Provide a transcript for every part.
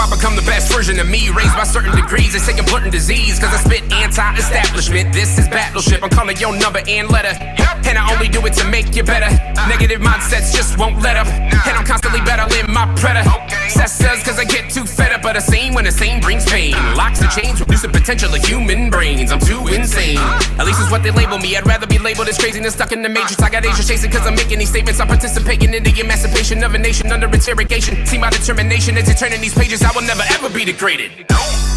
I become the best version of me, raised by certain degrees. They say I'm blurting disease, cause I spit anti-establishment. This is battleship, I'm calling your number and letter, and I only do it to make you better. Negative mindsets just won't let up, and I'm constantly battling my predecessors, cause I get too fed up. But a scene when a scene brings pain, locks and chains reduce the potential of human brains. I'm too insane, at least is what they label me. I'd rather be labeled as crazy than stuck in the matrix. I got Asia chasing cause I'm making these statements. I'm participating in the emancipation of a nation under interrogation. See my determination as you turn in these pages. I will never ever be degraded.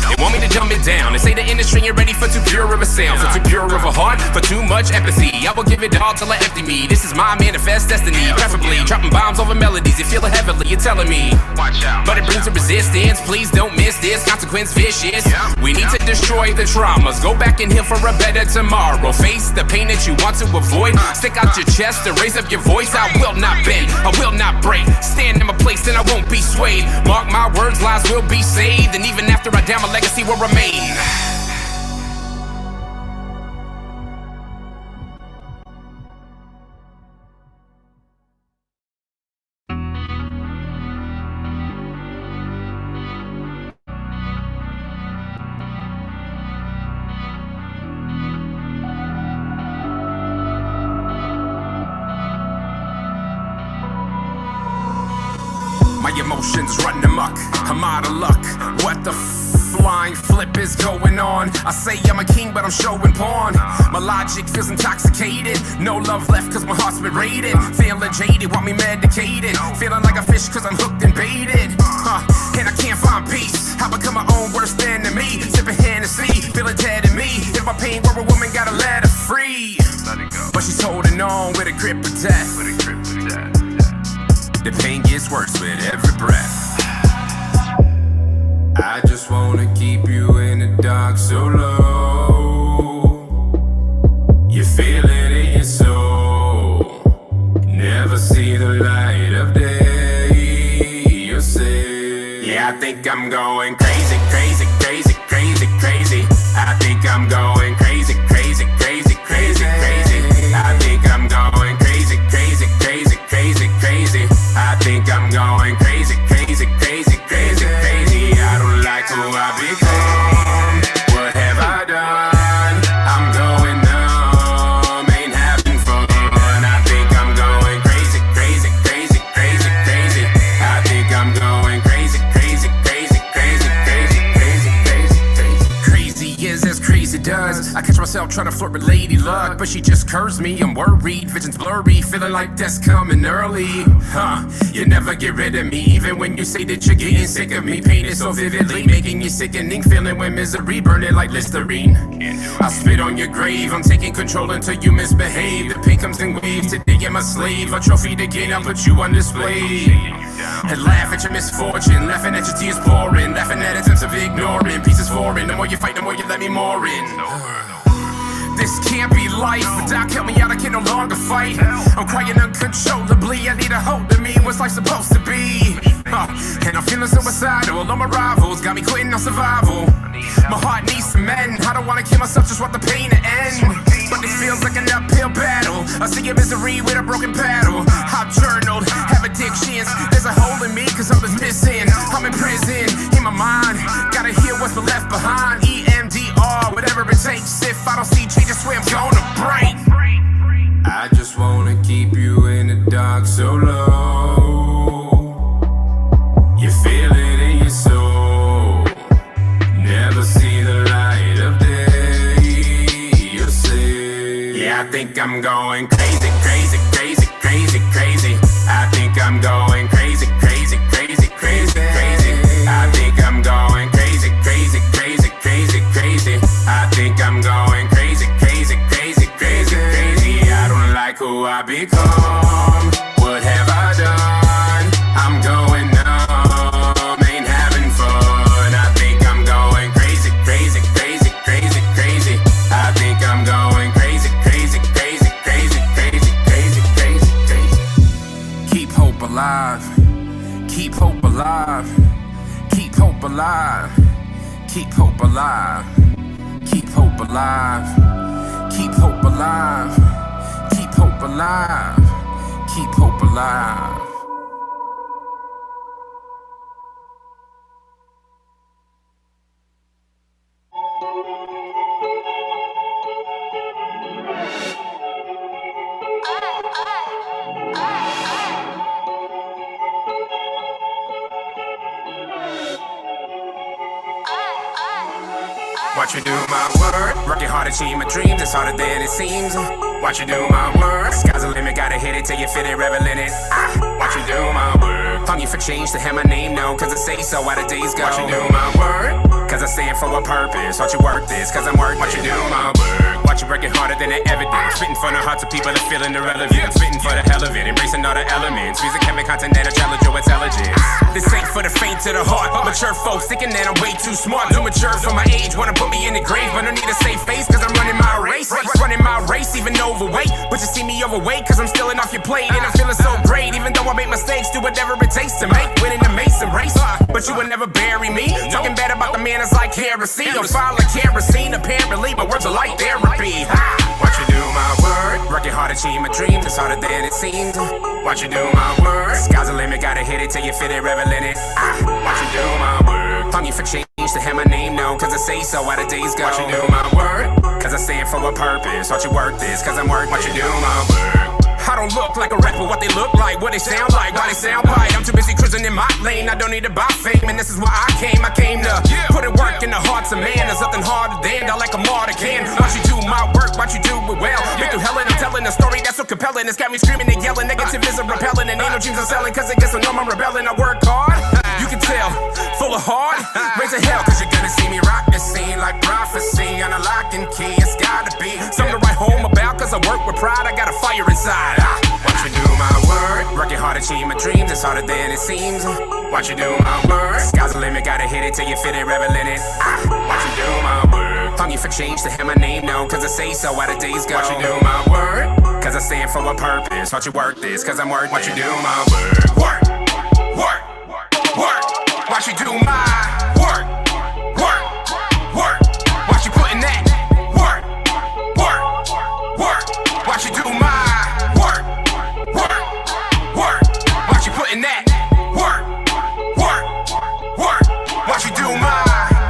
They want me to dumb it down and say the industry ain't ready for too pure of a sound, for too pure of a heart, for too much empathy. I will give it all till I empty me. This is my manifest destiny. Preferably dropping bombs over melodies. You feel it heavily, you're telling me. Watch out. But it brings a resistance. Please don't miss this. Consequence vicious. We need to destroy the traumas. Go back and heal for a better tomorrow. Face the pain that you want to avoid. Stick out your chest and raise up your voice. I will not bend. I will not break. Stand in my place and I won't be swayed. Mark my words, lives will be saved. And even after I die, my legacy will remain. My emotions running amok, I'm out of luck. What the flying flip is going on? I say I'm a king, but I'm showing porn. My logic feels intoxicated. No love left cause my heart's been raided. Feeling jaded, want me medicated. Feeling like a fish cause I'm hooked and baited. And I can't find peace. I become my own worst enemy. Sipping Hennessy, feeling dead in me. If my pain were a woman, gotta let her free. But she's holding on with a grip of death. The pain gets worse with every breath. I just wanna keep you in the dark so low. You feel it in your soul. Never see the light of day. You say, yeah, I think I'm going crazy, crazy, crazy, crazy, crazy. I think I'm going crazy, crazy, crazy, crazy, crazy. I think I'm going crazy, crazy, crazy, crazy, crazy. I think I'm going crazy, crazy, crazy, crazy, crazy. I don't like who I become. What have I done? I'm going numb, ain't having fun. I think I'm going crazy, crazy, crazy, crazy, crazy. I think I'm going crazy, crazy, crazy, crazy, crazy, crazy, crazy, crazy. Crazy is as crazy does. I catch myself trying to flirt with Lady Luck, but she just curves me. I'm worried, vision's blurry, feeling like death's coming early. You never get rid of me, even when you say that you're getting sick of me. Painted so vividly, making you sickening, feeling with misery, burning like Listerine. I spit on your grave, I'm taking control until you misbehave. The pain comes in waves, today I'm a slave. A trophy to gain, I'll put you on display. And laugh at your misfortune, laughing at your tears pouring, laughing at attempts of ignoring. Pieces foreign, the more you fight, the more you let me more in. This can't be life, but Doc help me out, I can no longer fight. I'm crying uncontrollably, I need a hold of me, what's life supposed to be? And I'm feeling suicidal, all my rivals got me quitting on survival. My heart needs some mend, I don't wanna kill myself, just want the pain to end. But it feels like an uphill battle, I see your misery with a broken paddle. I've journaled, have addictions, there's a hole in me cause I was missing. I'm in prison, in my mind, gotta heal what's been left behind. EMDR, whatever it takes, if I don't see change, I swear I'm gonna break. I just wanna keep you in the dark so low. You feel it in your soul. Never see the light of day. You say, yeah, I think I'm going crazy, crazy, crazy, crazy, crazy. I think I'm going crazy, crazy, crazy, crazy, crazy. I think I'm going crazy, crazy, crazy, crazy, crazy. I think I'm going crazy, crazy, crazy, crazy, crazy. I don't like who I become. What have I done? I'm going numb, ain't having fun. I think I'm going crazy, crazy, crazy, crazy, crazy. I think I'm going crazy, crazy, crazy, crazy, crazy, crazy, crazy, crazy. Keep hope alive. Keep hope alive. Keep hope alive. Keep hope alive. Keep hope alive. Keep hope alive. Keep hope alive. Keep hope alive. Watch you do my word. Working hard to achieve my dreams, it's harder than it seems. Watch you do my word. Sky's the limit, gotta hit it till you fit it, revel in it. Watch you do my word. Hungry for change to have my name known, cause I say so while the days go. Watch you do my word. Cause I stand for a purpose. Watch you work this, cause I'm worth it. Watch you do my word. Watch you working harder than the evidence. Spitting from the hearts of people that feeling irrelevant. Spitting for the hell of it, embracing all the elements. Music, chemic, content that'll challenge your intelligence. This ain't for the faint to the heart. Mature folks thinking that I'm way too smart. Too mature for my age, wanna put me in the grave, but don't need a safe face, cause I'm running my race. Running my race, even overweight. But you see me overweight, cause I'm stealing off your plate. And I'm feeling so great, even though I make mistakes. Do whatever it takes to make winning the Mason race. But you would never bury me. Talking bad about the man is like kerosene. I'm fine like kerosene, apparently. My words are like therapy. Watch you do my word. Working hard to achieve my dreams, it's harder than it seems. Watch you do my word. Sky's the limit, gotta hit it till you fit it, revel in it. Watch you do my word. Hungry for change to have my name known, cause I say so while the days go. Watch you do my word. Cause I stand for a purpose. Watch you work this, cause I'm worth it. Watch you do my word. I don't look like a rapper, what they look like, what they sound like, why they sound bite. I'm too busy cruising in my lane, I don't need to buy fame. And this is why I came to put in work in the hearts of man. There's nothing harder than I like a martyr can. Watch you do my work, watch you do it well. Been through hell and I'm telling a story that's so compelling. It's got me screaming and yelling, negativism repelling. And ain't no dreams I'm selling, cause it gets so numb, I'm rebelling. I work hard, you can tell, full of heart, raise a hell. Cause you're gonna see me rock the scene like prophecy on a lock and key. It's gotta be something to write home about, cause I work with pride, I got a fire inside. Watch you do my word. Working hard to achieve my dreams, it's harder than it seems. Watch you do my word. Sky's the limit, gotta hit it till you fit it, revel in it. Watch you do my word. Hungry for change to have my name known, cause I say so while the days go. Watch you do my word. Cause I stand for a purpose. Watch you work this, cause I'm worth it. Watch you do my word. Work, work, work. Watch you do my work, work, work. Watch you put in that work, work, work. Watch you do my work, work, work. Watch you put in that work, work, work. Watch you do my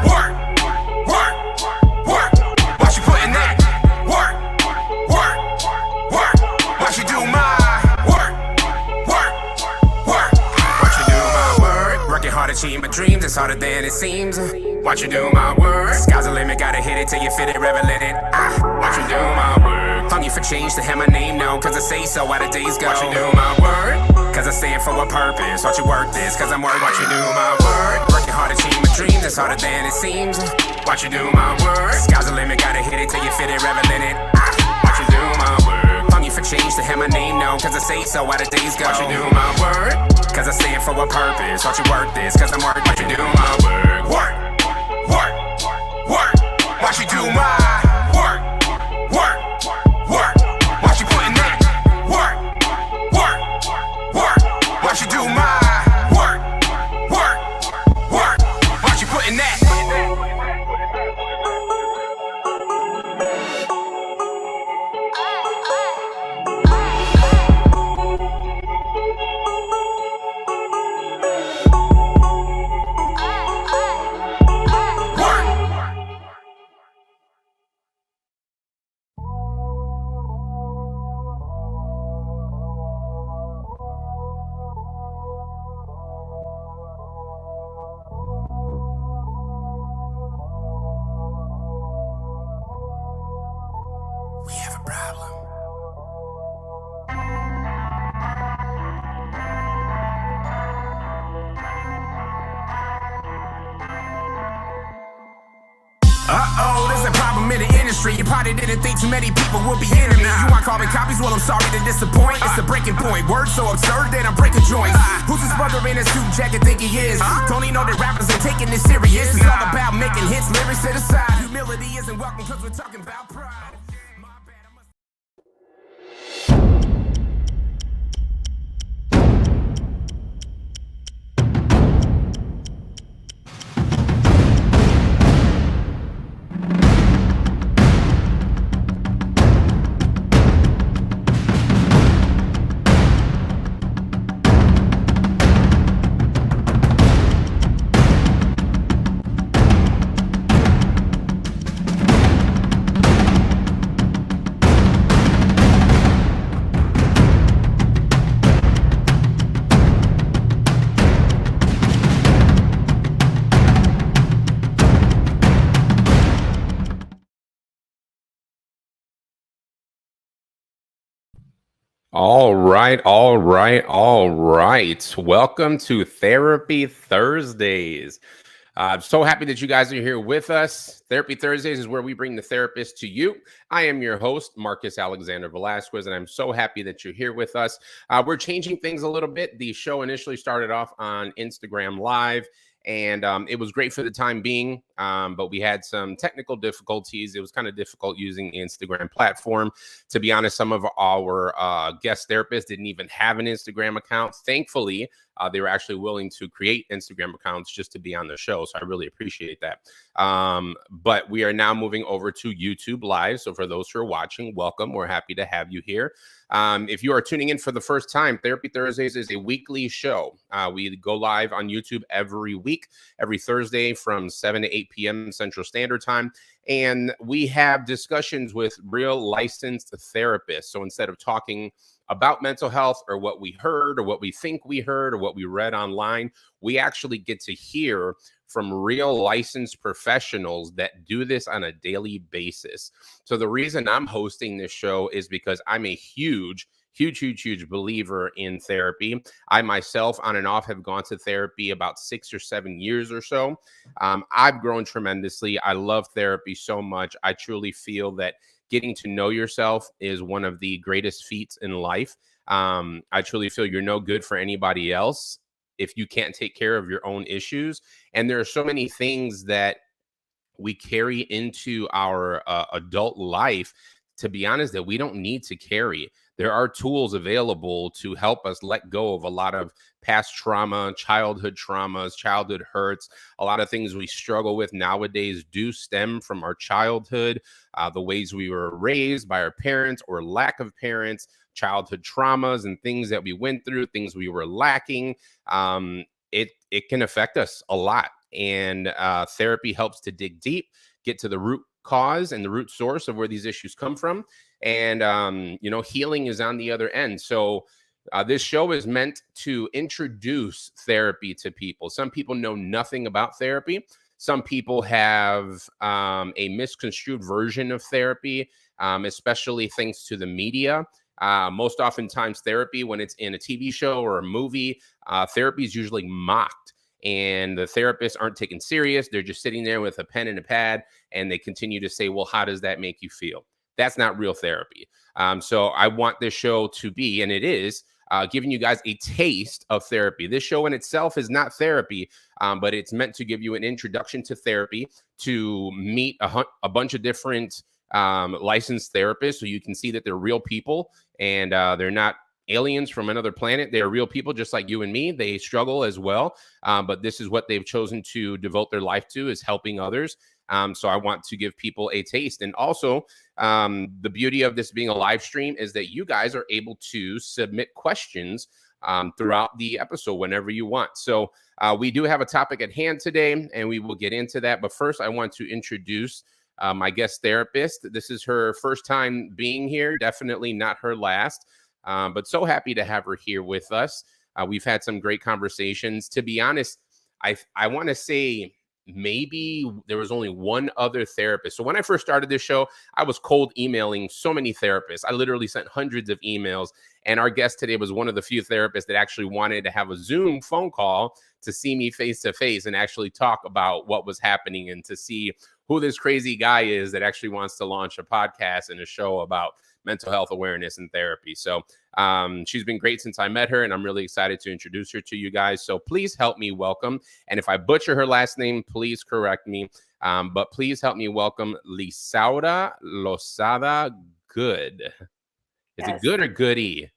work, work, work. Watch you put in that work, work, work. Watch you do my work, work, work. Watch you do my word. Working hard to achieve my dreams, it's harder than it seems. Watch you do my word. Sky's the limit, gotta hit it till you fit it, revel in it. Watch you do my word. Hungry for change to have my name known, cause I say so while the days go. Watch you do my word. Cause I stand for a purpose. Watch you work this, cause I'm worth it. Watch you do my word. Working hard to achieve my dreams, it's harder than it seems. Watch you do my word. Sky's the limit, gotta hit it till you fit it, revel in it. Watch you do my word. Hungry for change to have my name known, cause I say so while the days go. Watch you do my word. Cause I stand for a purpose. Watch you work this, cause I'm worth it. Watch you do my word. Work, work, work. Watch you do my work, work, work. Watch you put in that work, work, work. Watch you do my work, work, work. Watch you put in that. We have a problem. Uh-oh, there's a problem in the industry. You probably didn't think too many people would be into me. You want carbon copies? Well, I'm sorry to disappoint. It's a breaking point. Words so absurd that I'm breaking joints. Who's this brother in a suit jacket think he is? Don't he know that rappers ain't taking this serious? It's all about making hits, lyrics to the side. Humility isn't welcome cause we're talking about pride. All right, all right, all right. Welcome to Therapy Thursdays. I'm so happy that you guys are here with us. Therapy Thursdays is where we bring the therapist to you. I am your host, Marcus Alexander Velasquez, and I'm so happy that you're here with us. We're changing things a little bit. The show initially started off on Instagram Live, and it was great for the time being, but we had some technical difficulties. It was kind of difficult using the Instagram platform. To be honest, some of our guest therapists didn't even have an Instagram account. Thankfully, they were actually willing to create Instagram accounts just to be on the show. So I really appreciate that. But we are now moving over to YouTube Live. So for those who are watching, welcome. We're happy to have you here. If you are tuning in for the first time, Therapy Thursdays is a weekly show. We go live on YouTube every week, every Thursday from 7 to 8 p.m. Central Standard Time. And we have discussions with real licensed therapists. So instead of talking about mental health or what we heard or what we think we heard or what we read online, we actually get to hear from real licensed professionals that do this on a daily basis. So the reason I'm hosting this show is because I'm a huge believer in therapy. I myself, on and off, have gone to therapy about 6 or 7 years or so. I've grown tremendously. I love therapy so much. I truly feel that getting to know yourself is one of the greatest feats in life. I truly feel you're no good for anybody else if you can't take care of your own issues. And there are so many things that we carry into our adult life, to be honest, that we don't need to carry. There are tools available to help us let go of a lot of past trauma, childhood traumas, childhood hurts. A lot of things we struggle with nowadays do stem from our childhood, the ways we were raised by our parents or lack of parents, childhood traumas and things that we went through, things we were lacking. It can affect us a lot. And therapy helps to dig deep, get to the root cause and the root source of where these issues come from. And, healing is on the other end. So this show is meant to introduce therapy to people. Some people know nothing about therapy. Some people have a misconstrued version of therapy, especially thanks to the media. Most oftentimes therapy, when it's in a TV show or a movie, therapy is usually mocked. And the therapists aren't taken serious. They're just sitting there with a pen and a pad, and they continue to say, well, how does that make you feel? That's not real therapy. So I want this show to be, and it is, giving you guys a taste of therapy. This show in itself is not therapy, but it's meant to give you an introduction to therapy, to meet a bunch of different licensed therapists so you can see that they're real people and they're not aliens from another planet. They are real people just like you and me. They struggle as well, but this is what they've chosen to devote their life to, is helping others. So I want to give people a taste. And also, the beauty of this being a live stream is that you guys are able to submit questions throughout the episode whenever you want. So we do have a topic at hand today, and we will get into that. But first, I want to introduce my guest therapist. This is her first time being here, definitely not her last. But so happy to have her here with us. We've had some great conversations. To be honest, I want to say maybe there was only one other therapist. So when I first started this show, I was cold emailing so many therapists. I literally sent hundreds of emails. And our guest today was one of the few therapists that actually wanted to have a Zoom phone call to see me face to face and actually talk about what was happening and to see who this crazy guy is that actually wants to launch a podcast and a show about mental health awareness and therapy. So she's been great since I met her, and I'm really excited to introduce her to you guys. So please help me welcome, and if I butcher her last name, please correct me. But please help me welcome Lisaura Losada Good. Is it good or goody?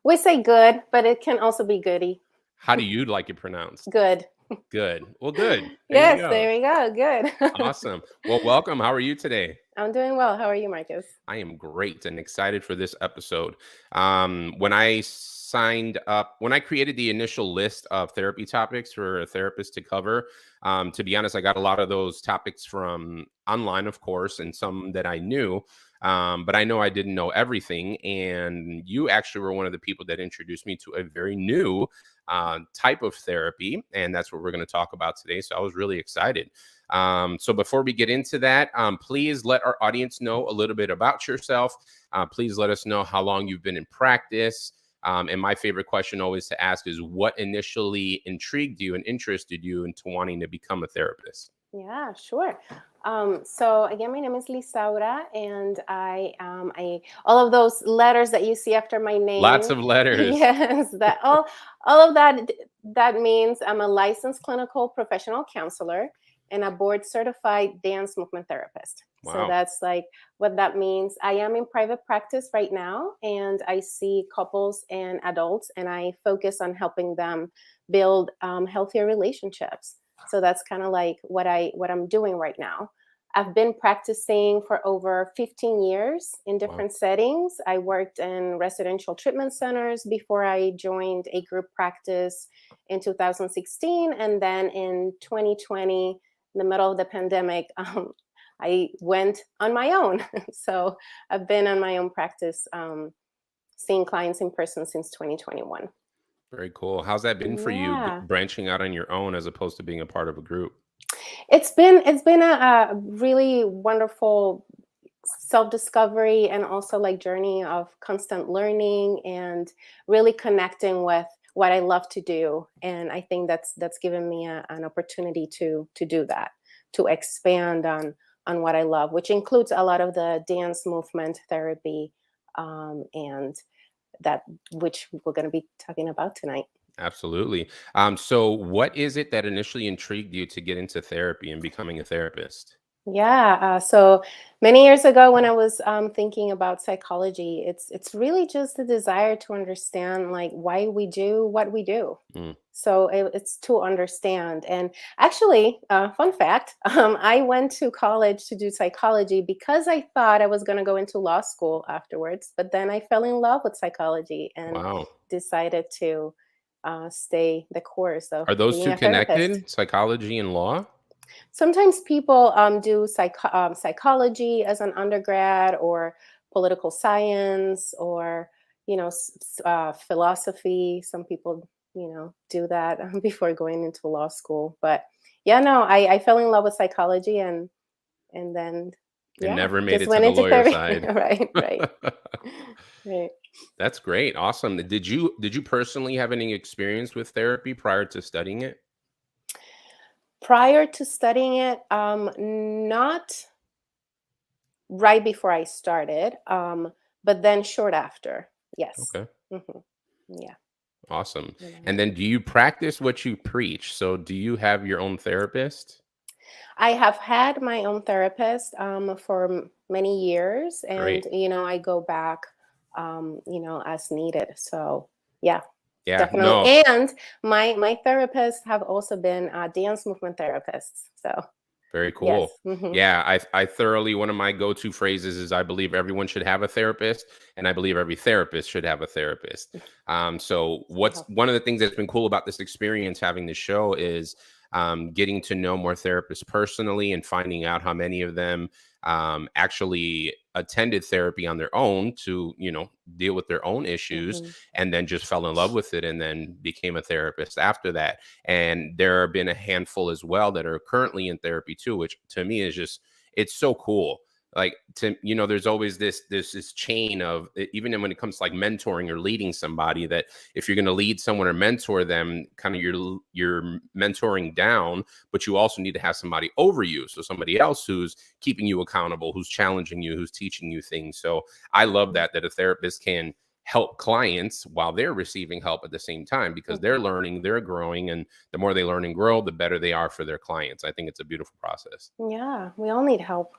We say good, but it can also be goody. How do you like it pronounced? Good. Good. Well, good. Yes, there we go. Good. Awesome. Well, welcome. How are you today? I'm doing well. How are you, Marcus? I am great and excited for this episode. When I signed up, when I created the initial list of therapy topics for a therapist to cover, to be honest, I got a lot of those topics from online, of course, and some that I knew. But I know I didn't know everything. And you actually were one of the people that introduced me to a very new type of therapy. And that's what we're going to talk about today. So I was really excited. So before we get into that, please let our audience know a little bit about yourself. Please let us know how long you've been in practice. And my favorite question always to ask is, what initially intrigued you and interested you into wanting to become a therapist? Yeah, sure. So again, my name is Lisaura, and all of those letters that you see after my name. Lots of letters. Yes, that all of that means I'm a licensed clinical professional counselor and a board certified dance movement therapist. Wow. So that's like what that means. I am in private practice right now, and I see couples and adults, and I focus on helping them build healthier relationships. So that's kind of like what I'm doing right now. I've been practicing for over 15 years in different settings. I worked in residential treatment centers before I joined a group practice in 2016. And then in 2020, in the middle of the pandemic, I went on my own. So I've been on my own practice, seeing clients in person since 2021. Very cool. How's that been for you, Yeah. branching out on your own as opposed to being a part of a group? It's been a really wonderful self-discovery, and also like journey of constant learning and really connecting with what I love to do. And I think that's given me an opportunity to do that, to expand on what I love, which includes a lot of the dance movement therapy, and that which we're going to be talking about tonight. Absolutely. So what is it that initially intrigued you to get into therapy and becoming a therapist? Yeah. So many years ago, when I was thinking about psychology, it's really just the desire to understand like why we do what we do. Mm. So it's to understand. And actually, fun fact, I went to college to do psychology because I thought I was going to go into law school afterwards. But then I fell in love with psychology and Wow. decided to stay the course of Are those being two a therapist. connected, psychology and law? Sometimes people do psychology as an undergrad, or political science, or philosophy. Some people do that before going into law school. But yeah, no, I fell in love with psychology, and then And never made just it to went the into lawyer therapy. side. Right. Right. That's great. Awesome. Did you personally have any experience with therapy prior to studying it? Prior to studying it, not right before I started, but then short after. Yes. Okay. Yeah. Awesome. Yeah. And then do you practice what you preach? So do you have your own therapist? I have had my own therapist for many years, and Great. I go back, as needed. So yeah, Yeah. definitely. No. And my therapists have also been dance movement therapists. So Very yes. cool. Yeah, I thoroughly, one of my go-to phrases is I believe everyone should have a therapist, and I believe every therapist should have a therapist. So what's one of the things that's been cool about this experience, having this show, is getting to know more therapists personally and finding out how many of them actually attended therapy on their own to, deal with their own issues, and then just fell in love with it and then became a therapist after that. And there have been a handful as well that are currently in therapy too, which to me is just, it's so cool. Like, there's always this chain of, even when it comes to like mentoring or leading somebody, that if you're going to lead someone or mentor them, kind of you're mentoring down, but you also need to have somebody over you. So somebody else who's keeping you accountable, who's challenging you, who's teaching you things. So I love that a therapist can help clients while they're receiving help at the same time, because they're learning, they're growing, and the more they learn and grow, the better they are for their clients. I think it's a beautiful process. Yeah, we all need help.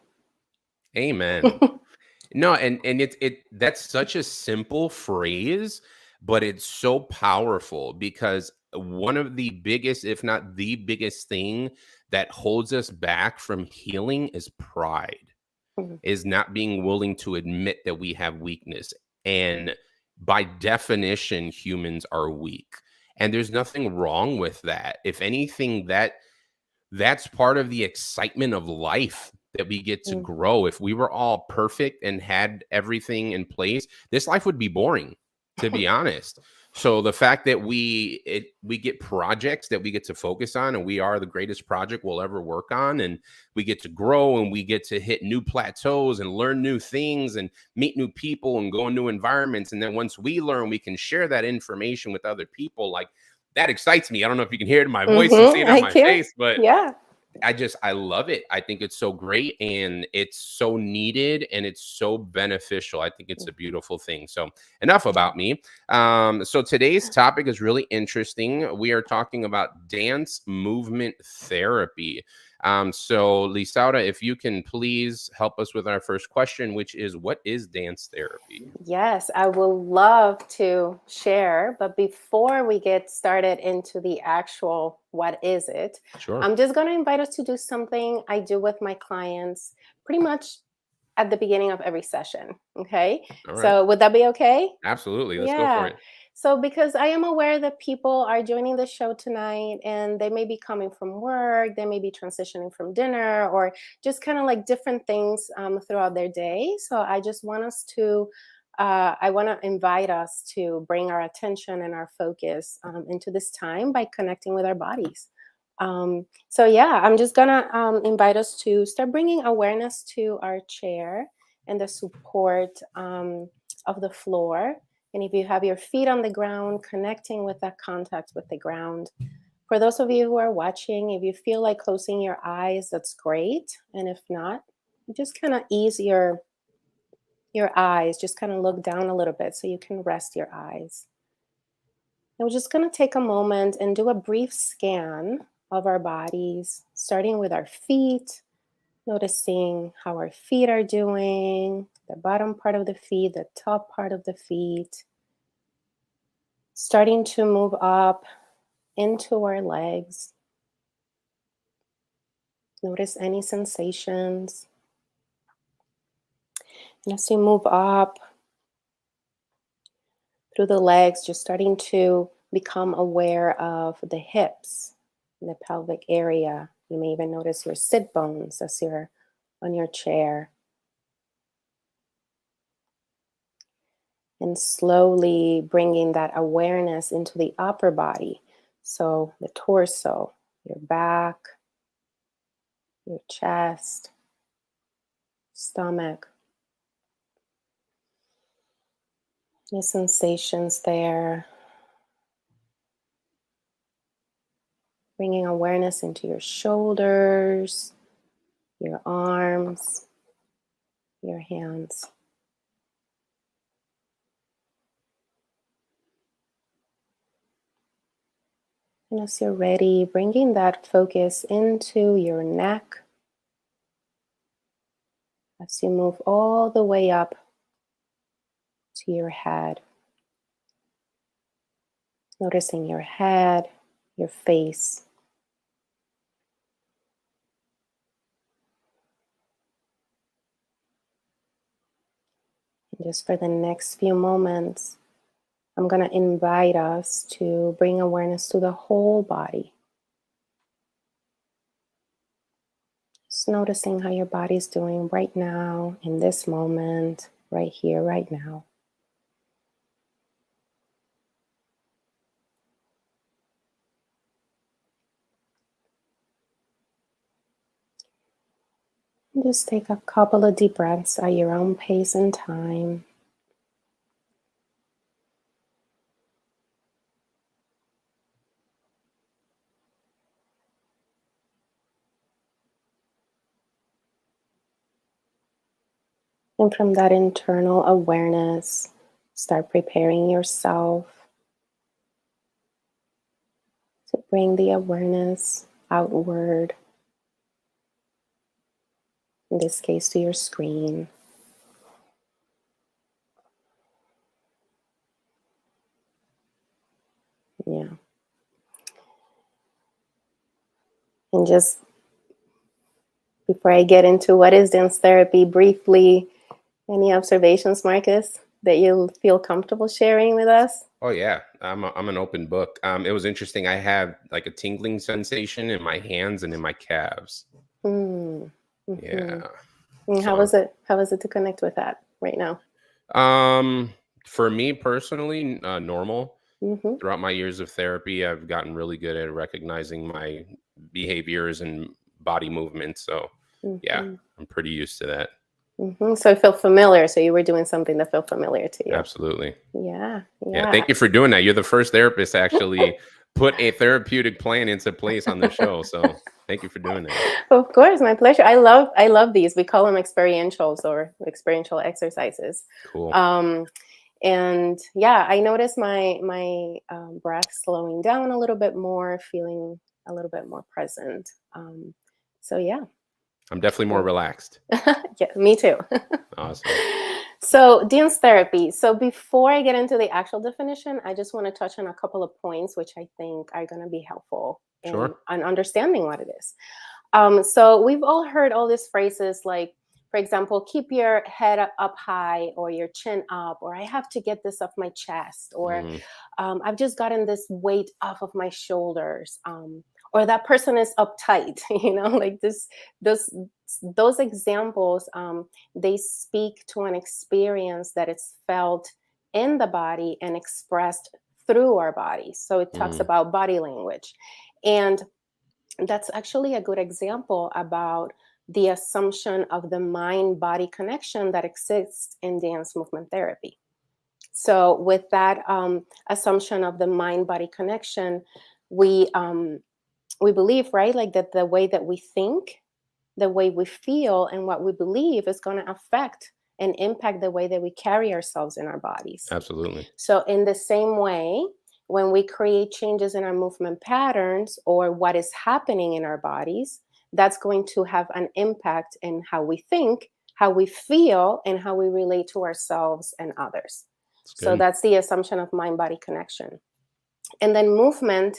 Amen. No, and that's such a simple phrase, but it's so powerful, because one of the biggest, if not the biggest thing that holds us back from healing is pride, is not being willing to admit that we have weakness. And by definition, humans are weak. And there's nothing wrong with that. If anything, that's part of the excitement of life, that we get to grow. If we were all perfect and had everything in place, this life would be boring, to be honest. So the fact that we get projects that we get to focus on, and we are the greatest project we'll ever work on, and we get to grow, and we get to hit new plateaus and learn new things and meet new people and go in new environments. And then once we learn, we can share that information with other people. Like, that excites me. I don't know if you can hear it in my voice and see it on I my can. face, but Yeah. I love it. I think it's so great, and it's so needed, and it's so beneficial. I think it's a beautiful thing. So enough about me. So today's topic is really interesting. We are talking about dance movement therapy. So Lisaura, if you can please help us with our first question, which is, what is dance therapy? Yes, I will love to share. But before we get started into the actual what is it, Sure. I'm just going to invite us to do something I do with my clients pretty much at the beginning of every session. Okay. All right. So would that be okay? Absolutely. Let's go for Yeah. it. So, because I am aware that people are joining the show tonight and they may be coming from work, they may be transitioning from dinner, or just kind of like different things throughout their day. So, I just want us to, I want to invite us to bring our attention and our focus into this time by connecting with our bodies. So, yeah, I'm just going to invite us to start bringing awareness to our chair and the support of the floor. And if you have your feet on the ground, connecting with that contact with the ground. For those of you who are watching, if you feel like closing your eyes, that's great. And if not, just kind of ease your eyes, just kind of look down a little bit so you can rest your eyes. And we're just going to take a moment and do a brief scan of our bodies, starting with our feet, noticing how our feet are doing, the bottom part of the feet, the top part of the feet. Starting to move up into our legs. Notice any sensations. And as you move up through the legs, just starting to become aware of the hips and the pelvic area. You may even notice your sit bones as you're on your chair. And slowly bringing that awareness into the upper body. So the torso, your back, your chest, stomach. Any sensations there. Bringing awareness into your shoulders, your arms, your hands. And as you're ready, bringing that focus into your neck as you move all the way up to your head. Noticing your head, your face. And just for the next few moments, I'm going to invite us to bring awareness to the whole body. Just noticing how your body's doing right now, in this moment, right here, right now. And just take a couple of deep breaths at your own pace and time. And from that internal awareness, start preparing yourself to bring the awareness outward. In this case, to your screen. Yeah. And just before I get into what is dance therapy, briefly, any observations, Marcus, that you feel comfortable sharing with us? Oh yeah, I'm an open book. It was interesting. I have like a tingling sensation in my hands and in my calves. Mm. Mm-hmm. Yeah. And how was it? How was it to connect with that right now? For me personally, normal. Hmm. Throughout my years of therapy, I've gotten really good at recognizing my behaviors and body movements. So, yeah, Hmm. I'm pretty used to that. Hmm. So it felt familiar. So you were doing something that felt familiar to you. Absolutely. Yeah, Yeah. yeah. Thank you for doing that. You're the first therapist to actually put a therapeutic plan into place on the show. So, thank you for doing that. Of course, my pleasure. I love these. We call them experientials or experiential exercises. Cool. Um, and yeah, I noticed my breath slowing down a little bit more, feeling a little bit more present. So yeah, I'm definitely more cool. relaxed. Yeah, me too. Awesome. So dance therapy. So before I get into the actual definition, I just want to touch on a couple of points which I think are going to be helpful in Sure. understanding what it is. So we've all heard all these phrases like, for example, keep your head up high or your chin up, or I have to get this off my chest, or Mm, I've just gotten this weight off of my shoulders, or that person is uptight, like this, those, those examples, they speak to an experience that is felt in the body and expressed through our bodies. So it talks mm, about body language. And that's actually a good example about the assumption of the mind body connection that exists in dance movement therapy. So, with that assumption of the mind body connection, we we believe, right, like that the way that we think, the way we feel, and what we believe is going to affect and impact the way that we carry ourselves in our bodies. absolutely. So, in the same way, when we create changes in our movement patterns or what is happening in our bodies, that's going to have an impact in how we think, how we feel, and how we relate to ourselves and others. It's So, good. that's the assumption of mind body connection. And then movement,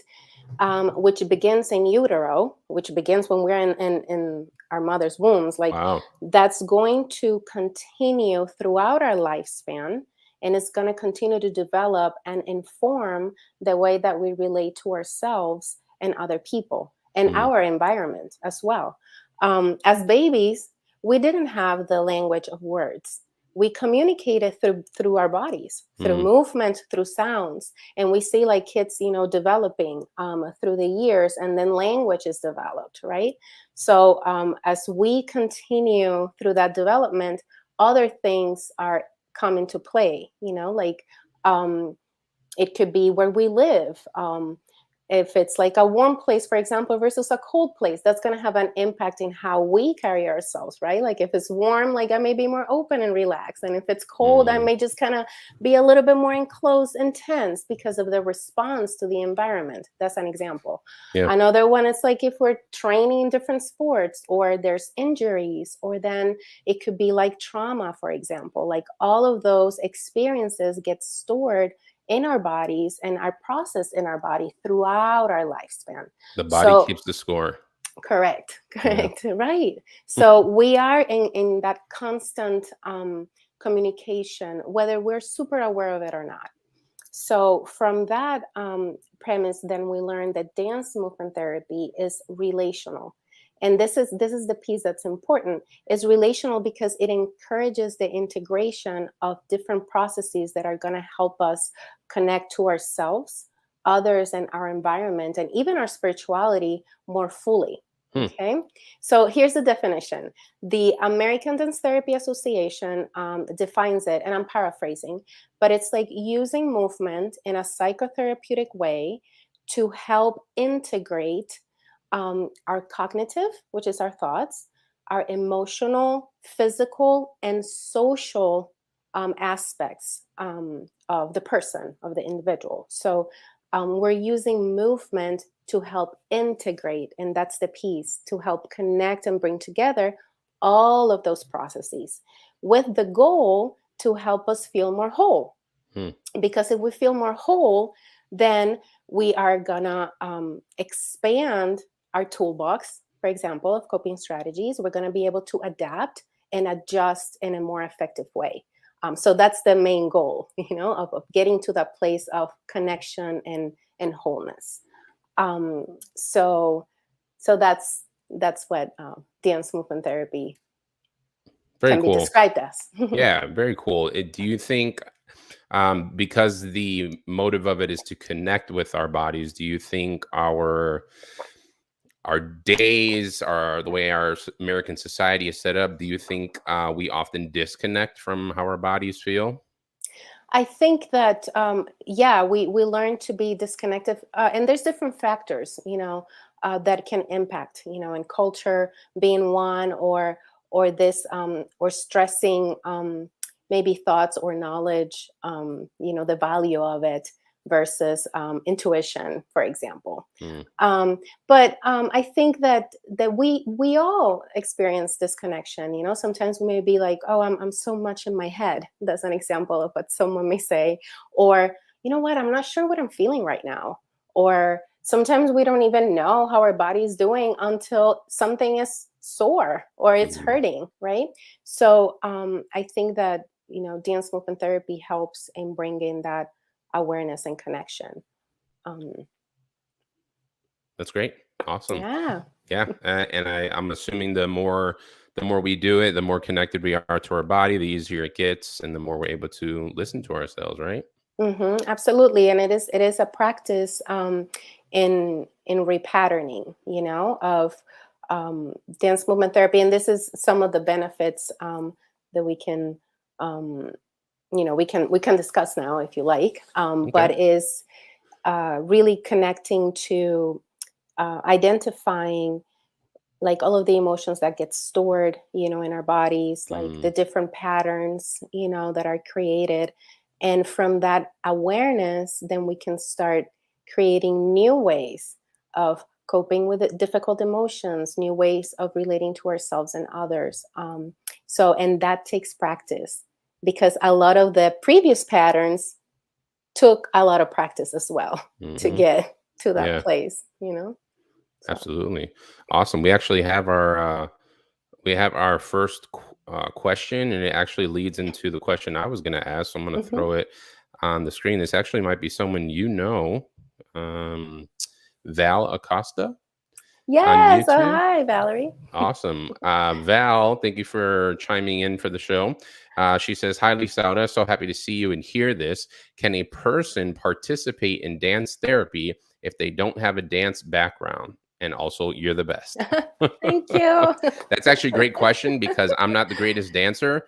which begins in utero, which begins when we're in our mother's wombs, like Wow. that's going to continue throughout our lifespan. And it's going to continue to develop and inform the way that we relate to ourselves and other people and Mm, our environment as well. As babies, we didn't have the language of words. We communicated through our bodies, through mm, movement, through sounds, and we see like kids developing through the years, and then language is developed, right? So as we continue through that development, other things are come into play, like um, it could be where we live. If it's like a warm place, for example, versus a cold place, that's going to have an impact in how we carry ourselves, right? Like if it's warm, like I may be more open and relaxed. And if it's cold, I mm. may just kind of be a little bit more enclosed and tense because of the response to the environment. That's an example. Yeah. Another one is like if we're training in different sports or there's injuries, or then it could be like trauma, for example. Like all of those experiences get stored in our bodies and are processed in our body throughout our lifespan. The body So, keeps the score. correct, Yeah. correct, right. So we are in that constant communication, whether we're super aware of it or not. So from that premise, then we learn that dance movement therapy is relational. And this is the piece that's important. It's relational because it encourages the integration of different processes that are going to help us connect to ourselves, others, and our environment, and even our spirituality more fully. Hmm. Okay, so here's the definition. The American Dance Therapy Association defines it, and I'm paraphrasing, but it's like using movement in a psychotherapeutic way to help integrate our cognitive, which is our thoughts, our emotional, physical, and social aspects of the person, of the individual. So we're using movement to help integrate, and that's the piece, to help connect and bring together all of those processes with the goal to help us feel more whole. Hmm. Because if we feel more whole, then we are gonna expand our toolbox, for example, of coping strategies. We're gonna be able to adapt and adjust in a more effective way. So that's the main goal, of getting to that place of connection and wholeness. Um, so, so that's what dance movement therapy Very can be cool. described as. Yeah, very cool. Do you think Because the motive of it is to connect with our bodies, do you think our days, are the way our American society is set up, do you think we often disconnect from how our bodies feel? I think that yeah, we learn to be disconnected, and there's different factors, that can impact, and culture being one, or this or stressing maybe thoughts or knowledge, the value of it versus intuition, for example. Mm, But I think that we all experience disconnection. Sometimes we may be like, "Oh, I'm so much in my head." That's an example of what someone may say. Or, "You know what? I'm not sure what I'm feeling right now." Or sometimes we don't even know how our body is doing until something is sore or it's mhm. hurting, right? So I think that dance movement therapy helps in bringing that awareness and connection. Um, That's great. Awesome. yeah. Yeah, and I'm assuming the more we do it, the more connected we are to our body, the easier it gets, and the more we're able to listen to ourselves, right? Absolutely, and it is a practice in repatterning, of dance movement therapy, and this is some of the benefits that we can, um, we can discuss now if you like, Okay. but is really connecting to identifying like all of the emotions that get stored, in our bodies, like Mm, the different patterns, that are created. And from that awareness, then we can start creating new ways of coping with the difficult emotions, new ways of relating to ourselves and others. And that takes practice, because a lot of the previous patterns took a lot of practice as well to mhm. get to that Yeah, place. So. absolutely. Awesome. We have our first question, and it actually leads into the question I was going to ask. So I'm going to Mhm. throw it on the screen. This actually might be someone you know, um, Val Acosta on Yes. Oh, YouTube. hi, Valerie. Awesome. Val, thank you for chiming in for the show. She says, "Hi, Lisa. So happy to see you and hear this. Can a person participate in dance therapy if they don't have a dance background? And also, you're the best." Thank you. That's actually a great question because I'm not the greatest dancer.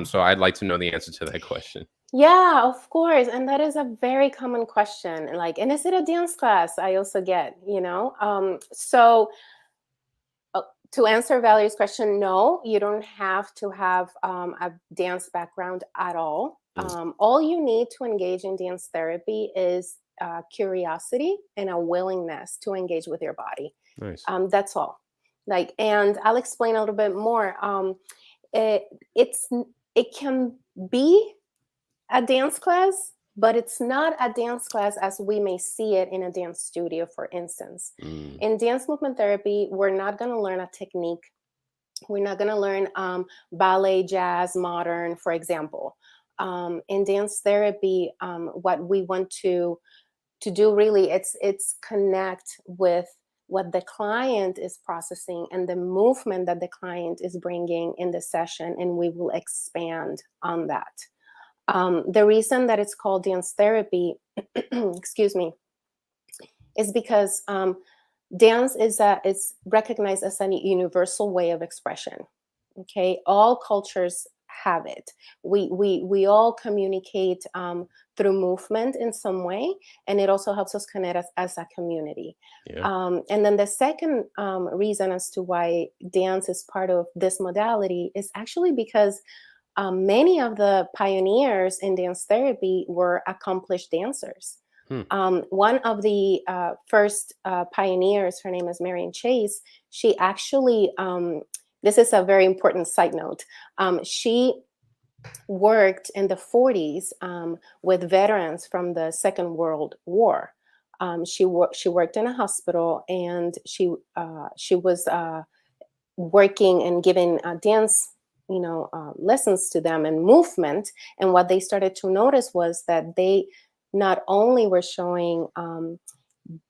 So I'd like to know the answer to that question. Yeah, of course. And that is a very common question. Like, and is it a dance class? I also get. So to answer Valerie's question, no, you don't have to have a dance background at all. Mm, All you need to engage in dance therapy is curiosity and a willingness to engage with your body. nice. That's all. Like, and I'll explain a little bit more. It, it's it can be a dance class, but it's not a dance class as we may see it in a dance studio, for instance. Mm, In dance movement therapy, we're not going to learn a technique. We're not going to learn ballet, jazz, modern, for example. In dance therapy, what we want to do really, it's connect with what the client is processing and the movement that the client is bringing in the session, and we will expand on that. The reason that it's called dance therapy, excuse me, is because dance is recognized as a universal way of expression. Okay, all cultures have it. We all communicate through movement in some way, and it also helps us connect as a community. yeah. And then the second reason as to why dance is part of this modality is actually because many of the pioneers in dance therapy were accomplished dancers. Hmm. One of the first pioneers, her name is Marion Chase. She actually, this is a very important side note. She worked in the 40s with veterans from the Second World War. She worked in a hospital, and she was working and giving dance lessons to them and movement. And what they started to notice was that they not only were showing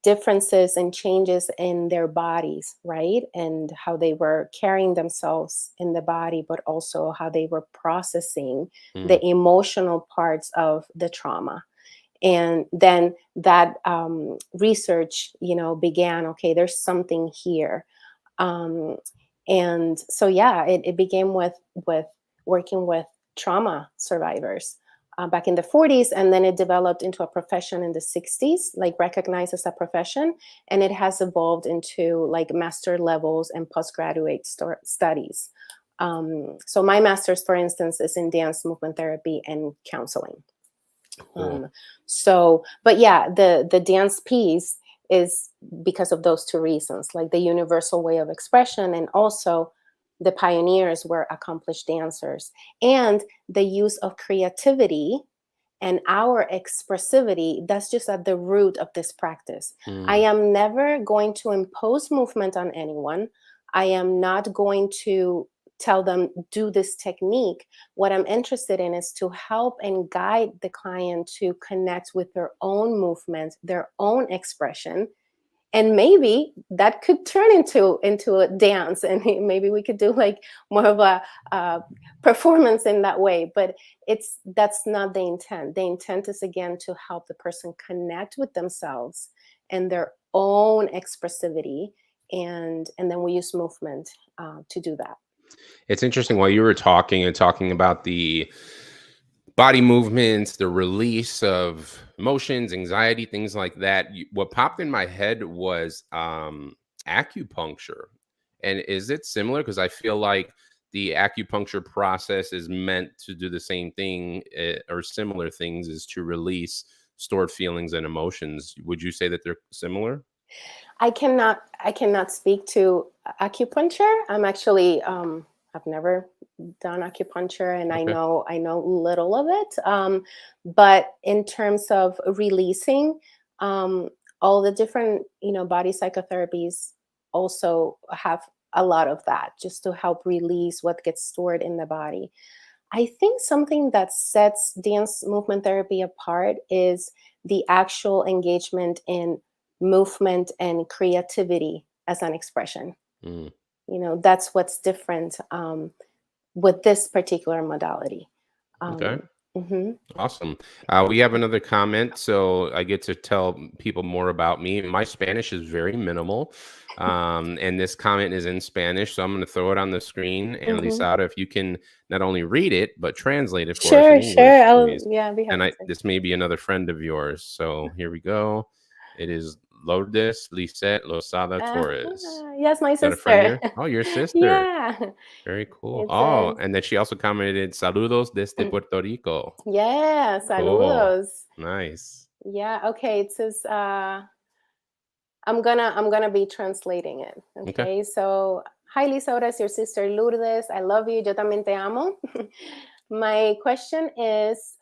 differences and changes in their bodies, right? And how they were carrying themselves in the body, but also how they were processing Mm, the emotional parts of the trauma. And then that research, began. Okay, there's something here. um, and so yeah, it began with working with trauma survivors back in the 40s, and then it developed into a profession in the 60s, like recognized as a profession, and it has evolved into like master levels and postgraduate studies. So my master's, for instance, is in dance movement therapy and counseling. cool. But yeah, the dance piece is because of those two reasons, like the universal way of expression, and also the pioneers were accomplished dancers, and the use of creativity and our expressivity. That's just at the root of this practice. I Mm, am never going to impose movement on anyone. I am not going to tell them do this technique. What I'm interested in is to help and guide the client to connect with their own movement, their own expression, and maybe that could turn into a dance, and maybe we could do like more of a performance in that way. But that's not the intent. The intent is, again, to help the person connect with themselves and their own expressivity, and then we use movement to do that. it's interesting while you were talking and talking about the body movements, the release of emotions, anxiety, things like that. What popped in my head was acupuncture. And is it similar? Because I feel like the acupuncture process is meant to do the same thing or similar things, is to release stored feelings and emotions. Would you say that they're similar? I cannot speak to acupuncture. I'm actually I've never done acupuncture, and I Okay. know I know little of it. But in terms of releasing, um, all the different body psychotherapies also have a lot of that, just to help release what gets stored in the body. I think something that sets dance movement therapy apart is the actual engagement in movement and creativity as an expression. Mm. That's what's different with this particular modality. Okay. Um, mhm. Awesome. We have another comment, so I get to tell people more about me. My Spanish is very minimal, and this comment is in Spanish, so I'm going to throw it on the screen. And Mhm. Lisada, if you can not only read it but translate it for us in Sure, sure. English, I'll please. Yeah, I'll be And happy to. this may be another friend of yours. So here we go. It is Lourdes Lisette Losada Torres. Is Yes, my that a friend of sister. yours? Oh, your sister. Yeah, Very cool. it Oh, says. and then she also commented, "Saludos desde Puerto Rico." Yeah, Cool. saludos. Nice. Yeah, okay. It says I'm gonna be translating it. Okay. Okay, so hi Lisa, ahora es your sister Lourdes. I love you. Yo también te amo. My question is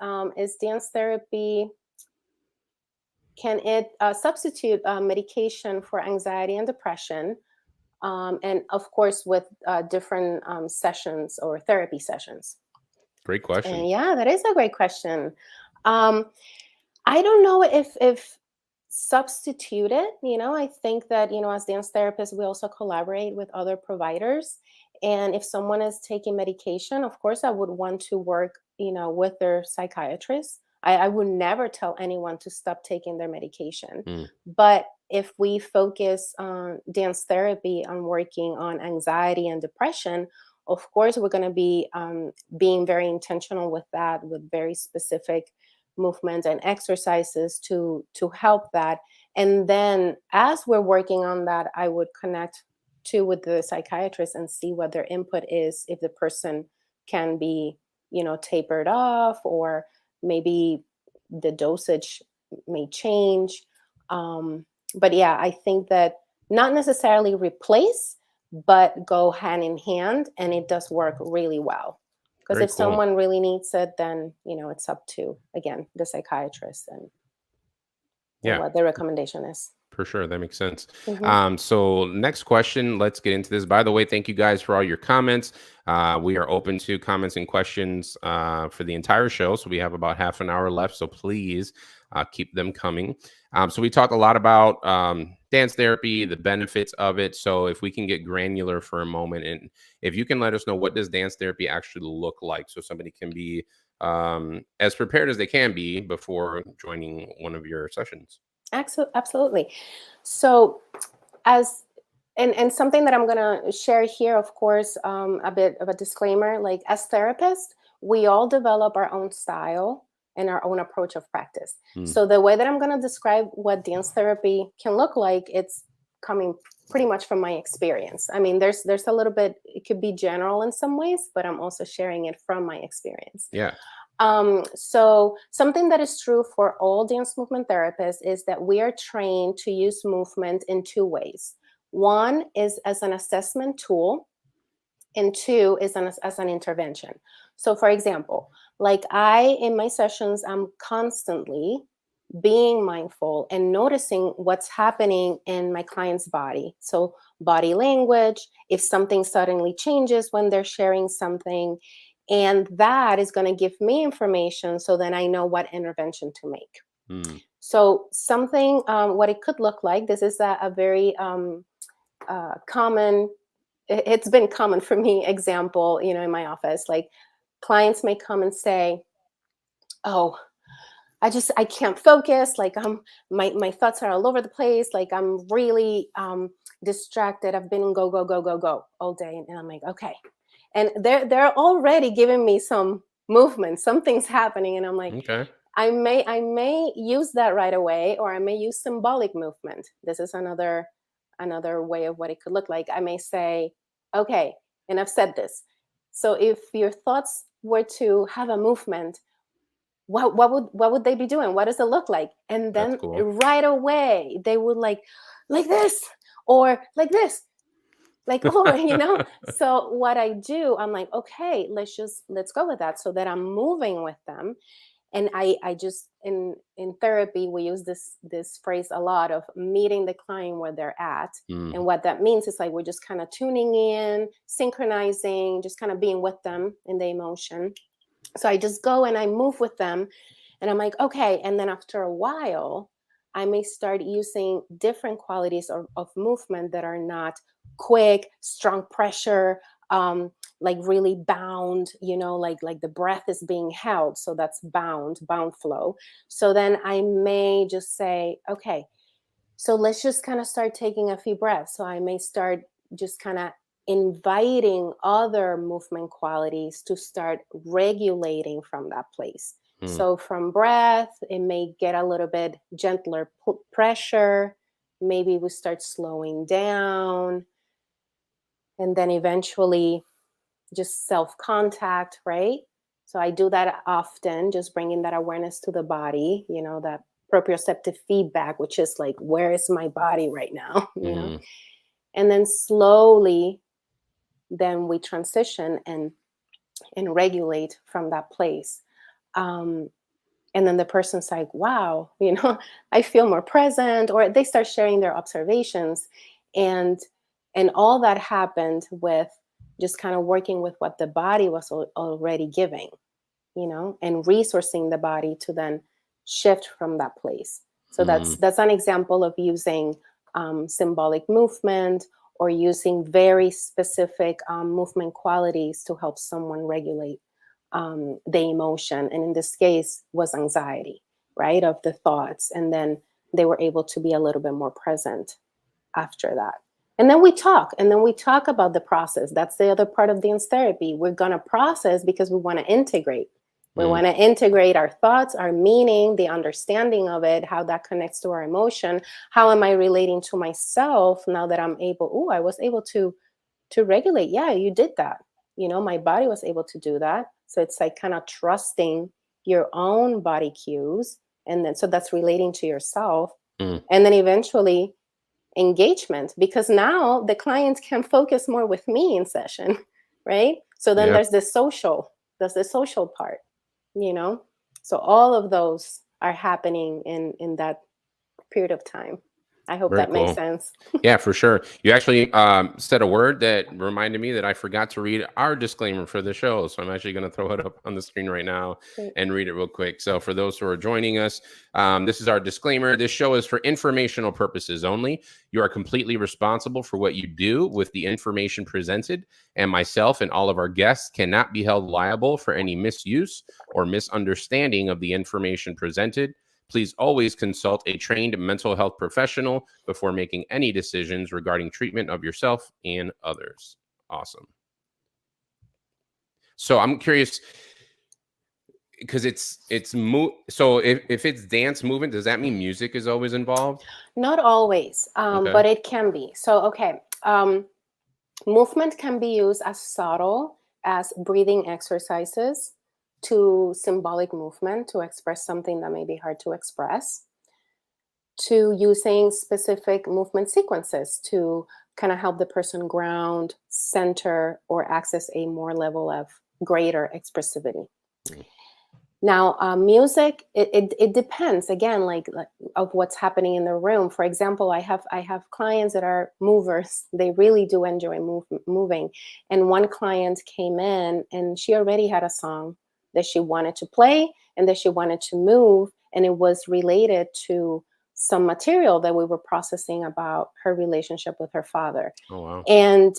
dance therapy, can it substitute medication for anxiety and depression? And of course, with different sessions or therapy sessions. Great question. And yeah, that is a great question. Um, I don't know if substitute it. I think that as dance therapists, we also collaborate with other providers. And if someone is taking medication, of course, I would want to work, with their psychiatrist. I would never tell anyone to stop taking their medication. Mm, But if we focus on dance therapy on working on anxiety and depression, of course, we're going to be being very intentional with that, with very specific movements and exercises to help that. And then as we're working on that, I would connect too with the psychiatrist and see what their input is, if the person can be tapered off, or maybe the dosage may change. But yeah, I think that not necessarily replace, but go hand in hand, and it does work really well. Because very if cool. someone really needs it, then it's up to, again, the psychiatrist and Yeah. what the recommendation is. For sure, that makes sense. Mhm. So next question, let's get into this. By the way, thank you guys for all your comments. We are open to comments and questions for the entire show. So we have about half an hour left. So please keep them coming. So we talked a lot about dance therapy, the benefits of it. So if we can get granular for a moment, and if you can let us know, what does dance therapy actually look like, so somebody can be as prepared as they can be before joining one of your sessions. Absolutely. So, as and something that I'm gonna share here, of course, a bit of a disclaimer. Like as therapists, we all develop our own style and our own approach of practice. Mm, So the way that I'm gonna describe what dance therapy can look like, it's coming pretty much from my experience. I mean, there's a little bit. It could be general in some ways, but I'm also sharing it from my experience. yeah. So something that is true for all dance movement therapists is that we are trained to use movement in two ways. One is as an assessment tool, and two is as an intervention. So for example, like in my sessions, I'm constantly being mindful and noticing what's happening in my client's body. So body language, if something suddenly changes when they're sharing something, and that is going to give me information so then I know what intervention to make. Mm, So something, what it could look like, this is a very common, it's been common for me, example, in my office, like clients may come and say, oh, I can't focus. Like my thoughts are all over the place. Like I'm really distracted. I've been in go, go, go, go, go all day. And I'm like, okay. And they're already giving me some movement, something's happening. And I'm like, okay. I may use that right away, or I may use symbolic movement. This is another way of what it could look like. I may say, okay, and I've said this. So if your thoughts were to have a movement, what would they be doing? What does it look like? And That's then cool. right away they would like this, or like this, like oh, So what I do, I'm like, okay, let's go with that, so that I'm moving with them. And I just, in therapy we use this phrase a lot, of meeting the client where they're at. And Mm, what that means is like we're just kind of tuning in, synchronizing, just kind of being with them in the emotion. So I just go and I move with them, and I'm like, okay. And then after a while, I may start using different qualities of movement that are not quick, strong pressure, like really bound, like the breath is being held. So that's bound flow. So then I may just say, okay, so let's just kind of start taking a few breaths. So I may start just kind of inviting other movement qualities to start regulating from that place. mm, So from breath, it may get a little bit gentler pressure. Maybe we start slowing down, and then eventually just self contact, right? So I do that often, just bringing that awareness to the body, that proprioceptive feedback, which is like, where is my body right now, mm. And then slowly, then we transition and regulate from that place. Um, and then the person's like, wow, I feel more present, or they start sharing their observations. and and all that happened with just kind of working with what the body was already giving, and resourcing the body to then shift from that place. So Mm, that's an example of using symbolic movement, or using very specific movement qualities to help someone regulate the emotion. And in this case, was anxiety, right, of the thoughts. And then they were able to be a little bit more present after that. And then we talk about the process. That's the other part of dance therapy. We're going to process because we want to integrate. We mm, want to integrate our thoughts, our meaning, the understanding of it, how that connects to our emotion. How am I relating to myself now that I'm able? Oh, I was able to regulate. Yeah, you did that. My body was able to do that. So it's like kind of trusting your own body cues. And then so that's relating to yourself. mm. And then eventually engagement, because now the clients can focus more with me in session, right? So then Yeah. there's the social part, you know so all of those are happening in that period of time. I hope Very that makes cool. sense. Yeah, for sure. You actually said a word that reminded me that I forgot to read our disclaimer for the show. So I'm actually going to throw it up on the screen right now Great. and read it real quick. So for those who are joining us, this is our disclaimer. This show is for informational purposes only. You are completely responsible for what you do with the information presented, and myself and all of our guests cannot be held liable for any misuse or misunderstanding of the information presented. Please always consult a trained mental health professional before making any decisions regarding treatment of yourself and others. Awesome. So I'm curious because so if it's dance movement, does that mean music is always involved? Not always, Okay. but it can be. So, okay, movement can be used as subtle as breathing exercises to symbolic movement to express something that may be hard to express, to using specific movement sequences to kind of help the person ground, center, or access a more level of greater expressivity. Mm. Now, music, it depends again, like of what's happening in the room. For example, I have clients that are movers. They really do enjoy moving. And one client came in and she already had a song that she wanted to play and that she wanted to move, and it was related to some material that we were processing about her relationship with her father. Oh, wow. And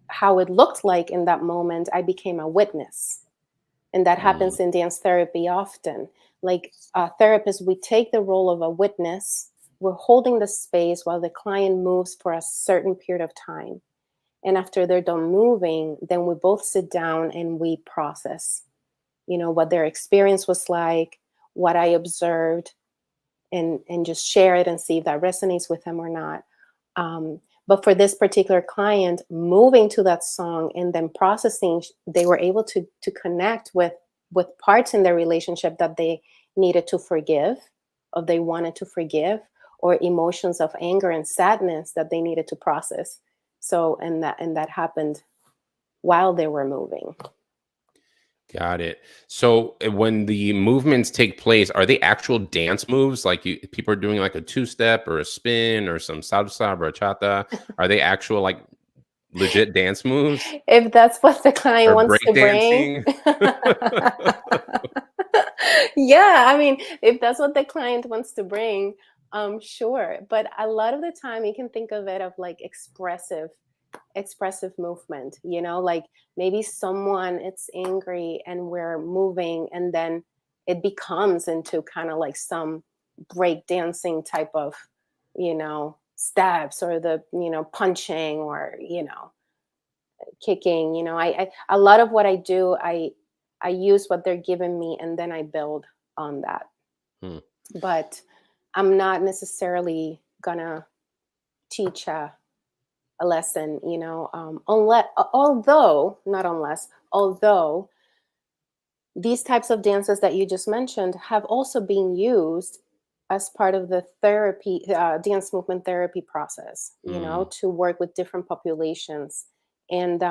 how it looked like in that moment, I became a witness. And that happens in dance therapy often. Like therapists, we take the role of a witness. We're holding the space while the client moves for a certain period of time. And after they're done moving, then we both sit down and we process, what their experience was like, what I observed, and just share it and see if that resonates with them or not. But for this particular client, moving to that song and then processing, they were able to connect with parts in their relationship that they needed to forgive, or they wanted to forgive, or emotions of anger and sadness that they needed to process. So, and that happened while they were moving. Got it. So when the movements take place, are they actual dance moves? Like people are doing like a two-step or a spin or some salsa or bachata? Are they actual like legit dance moves If that's what the client or wants break to bring. dancing? Yeah, I mean, if that's what the client wants to bring, sure. But a lot of the time you can think of it of like expressive movement, like maybe someone it's angry and we're moving, and then it becomes into kind of like some break dancing type of, steps, or the, punching, or, kicking. I a lot of what I do, I use what they're giving me and then I build on that. Hmm. But I'm not necessarily gonna teach a lesson, unless, although these types of dances that you just mentioned have also been used as part of the therapy, dance movement therapy process, to work with different populations. And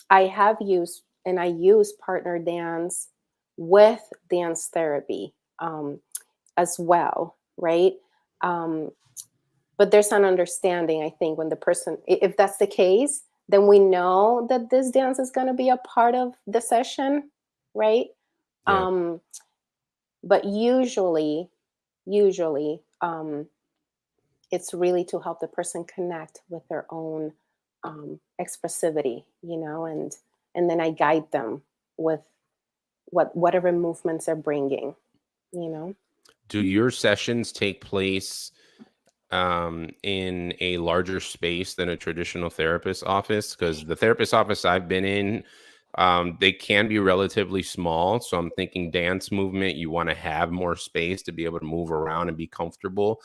I use partner dance with dance therapy, as well, right? But there's an understanding, I think, when the person, if that's the case, then we know that this dance is going to be a part of the session, right? Yeah. But usually, it's really to help the person connect with their own expressivity, and then I guide them with whatever movements they're bringing, Do your sessions take place in a larger space than a traditional therapist office? Because the therapist office I've been in, they can be relatively small. So I'm thinking dance movement, you want to have more space to be able to move around and be comfortable.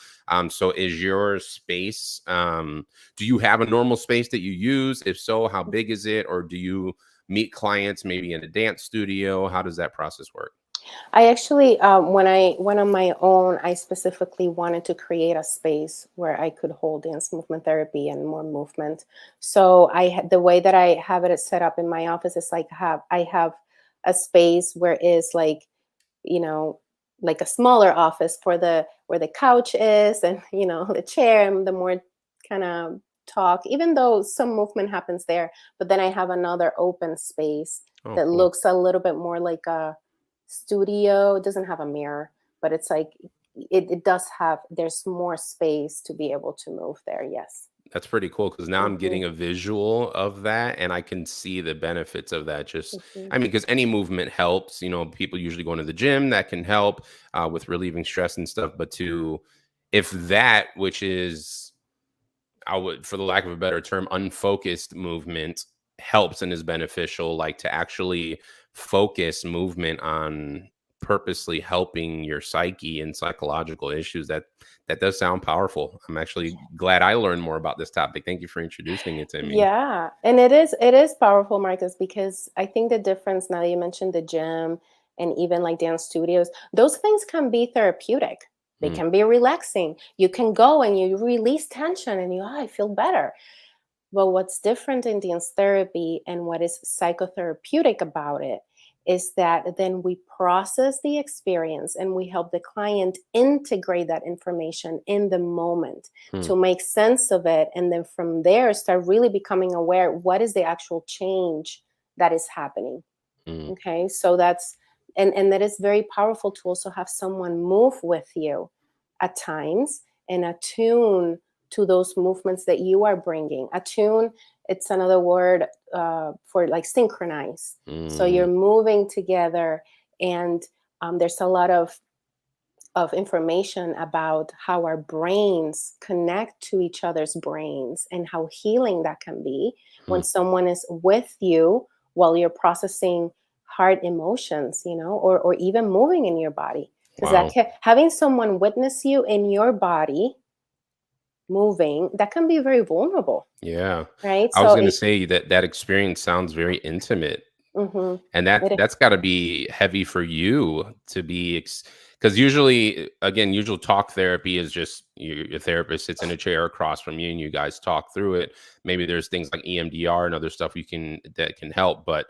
So is your space, do you have a normal space that you use? If so, how big is it? Or do you meet clients maybe in a dance studio? How does that process work? I actually, when I went on my own, I specifically wanted to create a space where I could hold dance movement therapy and more movement. So the way that I have it set up in my office is like I have a space where it's like, like a smaller office for the where the couch is and, the chair, and the more kind of talk, even though some movement happens there, but then I have another open space Oh, that cool. looks a little bit more like a studio. It doesn't have a mirror, but it's like it does have, there's more space to be able to move there. Yes. That's pretty cool because now I'm Hmm. getting a visual of that and I can see the benefits of that. Just, Hmm. I mean, because any movement helps. People usually going to the gym, that can help with relieving stress and stuff. But if that, which is, I would, for the lack of a better term, unfocused movement helps and is beneficial, like to actually focus movement on purposely helping your psyche and psychological issues, that does sound powerful. I'm actually glad I learned more about this topic. Thank you for introducing it to me. Yeah, and it is powerful, Marcus, because I think the difference, now that you mentioned the gym and even like dance studios, those things can be therapeutic. They Mm, can be relaxing. You can go and you release tension and I feel better. But what's different in dance therapy and what is psychotherapeutic about it is that then we process the experience and we help the client integrate that information in the moment mm, to make sense of it. And then from there, start really becoming aware what is the actual change that is happening. mm, Okay. So and that is very powerful to also have someone move with you at times and attune to those movements that you are bringing. Attune, it's another word for like synchronize. So you're mm, moving together, and there's a lot of information about how our brains connect to each other's brains and how healing that can be when mm. someone is with you while you're processing hard emotions, or even moving in your body. Because Wow. having someone witness you in your body moving, that can be very vulnerable, Yeah. right? I was So going to say that experience sounds very intimate. mhm, And that's gotta be heavy for you to be, because usually, again, usual talk therapy is just your therapist sits in a chair across from you and you guys talk through it. Maybe there's things like EMDR and other stuff that can help, but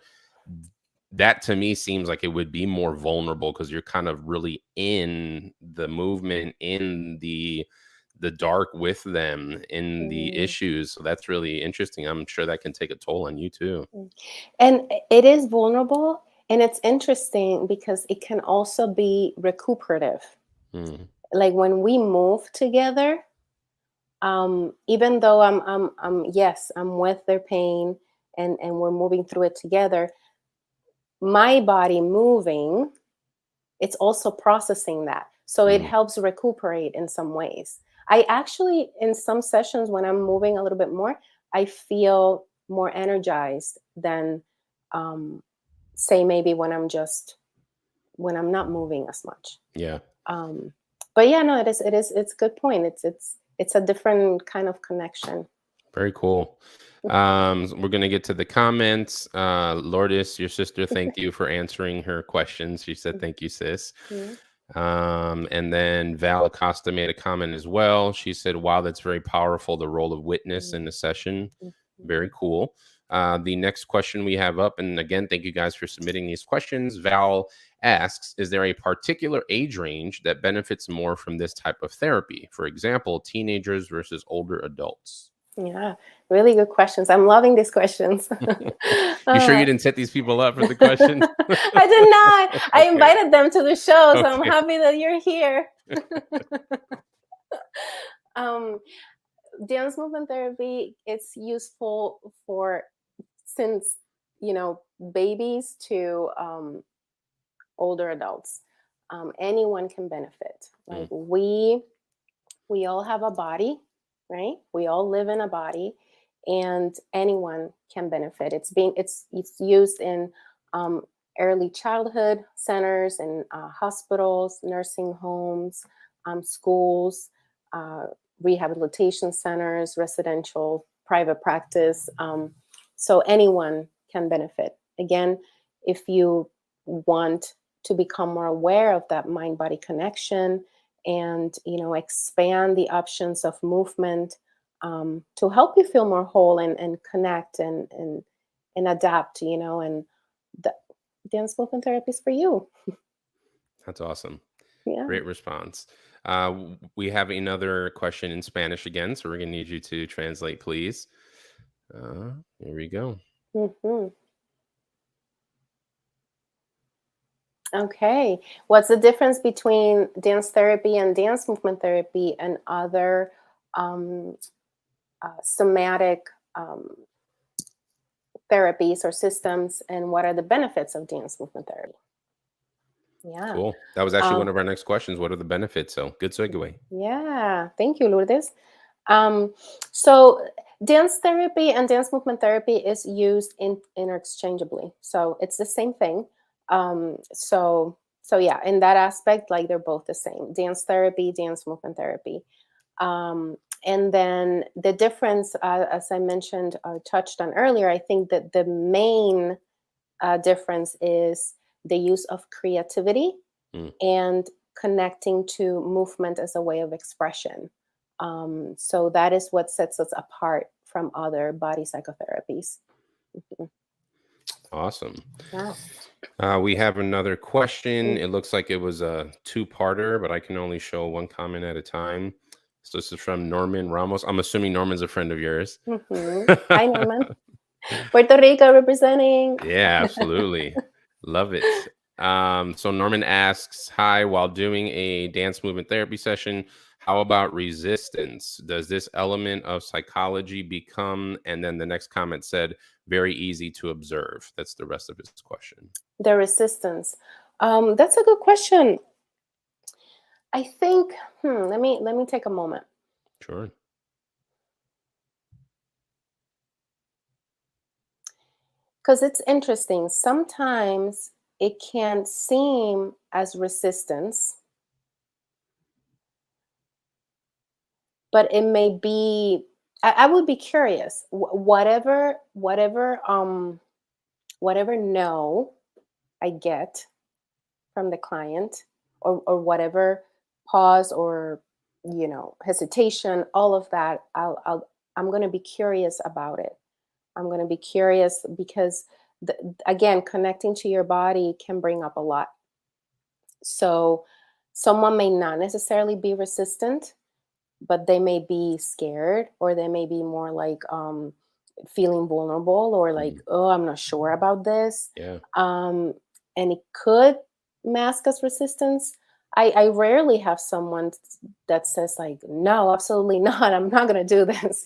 that to me seems like it would be more vulnerable because you're kind of really in the movement, in the dark with them, in the mhm. issues. So that's really interesting. I'm sure that can take a toll on you too. And it is vulnerable, and it's interesting because it can also be recuperative. Mm, Like when we move together, even though yes, I'm with their pain, and we're moving through it together, my body moving, it's also processing that. So it mm. helps recuperate in some ways. I actually, in some sessions, when I'm moving a little bit more, I feel more energized than, um, say, maybe when I'm not moving as much. Yeah. Um, but yeah, no, it's a good point. It's a different kind of connection. Very cool. We're gonna get to the comments. Lourdes, your sister, thank you for answering her questions. She said, "Thank you, sis." Mhm. And then Val Acosta made a comment as well. She said, "Wow, that's very powerful. The role of witness in the session, Mhm. very cool." The next question we have up, and again, thank you guys for submitting these questions. Val asks, "Is there a particular age range that benefits more from this type of therapy? For example, teenagers versus older adults?" Yeah, really good questions. I'm loving these questions. You sure Uh, you didn't set these people up for the questions? I did not. I Okay. invited them to the show, so I'm Okay. happy that you're here. um, Dance movement therapy, it's useful for, since babies to older adults. Anyone can benefit. Like Mm, we all have a body, right? We all live in a body, and anyone can benefit. It's used in um, early childhood centers and hospitals, nursing homes, schools, uh, rehabilitation centers, residential, private practice. So anyone can benefit. Again, if you want to become more aware of that mind body connection, and expand the options of movement, to help you feel more whole, and connect, and adapt, and the dance movement therapy is for you. that's awesome. Yeah. Great response. We have another question in Spanish again, so we're going to need you to translate, please. Here we go. Mhm. Okay. What's the difference between dance therapy and dance movement therapy and other um, somatic um, therapies or systems, and what are the benefits of dance movement therapy? Yeah. Cool. That was actually one Um, of our next questions. What are the benefits? So good segue. yeah. Thank you, Lourdes. Um, so dance therapy and dance movement therapy is used interchangeably. So it's the same thing. So yeah, in that aspect, like they're both the same. Dance therapy, dance movement therapy. And then the difference, as I mentioned or touched on earlier, I think that the main difference is the use of creativity Mm, and connecting to movement as a way of expression. So that is what sets us apart from other body psychotherapies. Mhm. awesome. Yeah. We have another question. Mm. It looks like it was a two-parter, but I can only show one comment at a time. So this is from Norman Ramos. I'm assuming Norman's a friend of yours. Hi, Norman. Puerto Rico representing. Yeah, absolutely. Love it. So Norman asks, hi, while doing a dance movement therapy session, how about resistance? Does this element of psychology become, and then the next comment said, very easy to observe? That's the rest of his question. The resistance. That's a good question. I think. Let me take a moment Sure. because it's interesting. Sometimes it can seem as resistance, but it may be. I would be curious. Whatever no I get from the client, or whatever pause or hesitation, all of that, I'm going to be curious about it. I'm going to be curious because again, connecting to your body can bring up a lot. So someone may not necessarily be resistant, but they may be scared, or they may be more like feeling vulnerable, or like, Mm, oh, I'm not sure about this. yeah. um, and it could mask as resistance. I rarely have someone that says like, no, absolutely not, I'm not going to do this,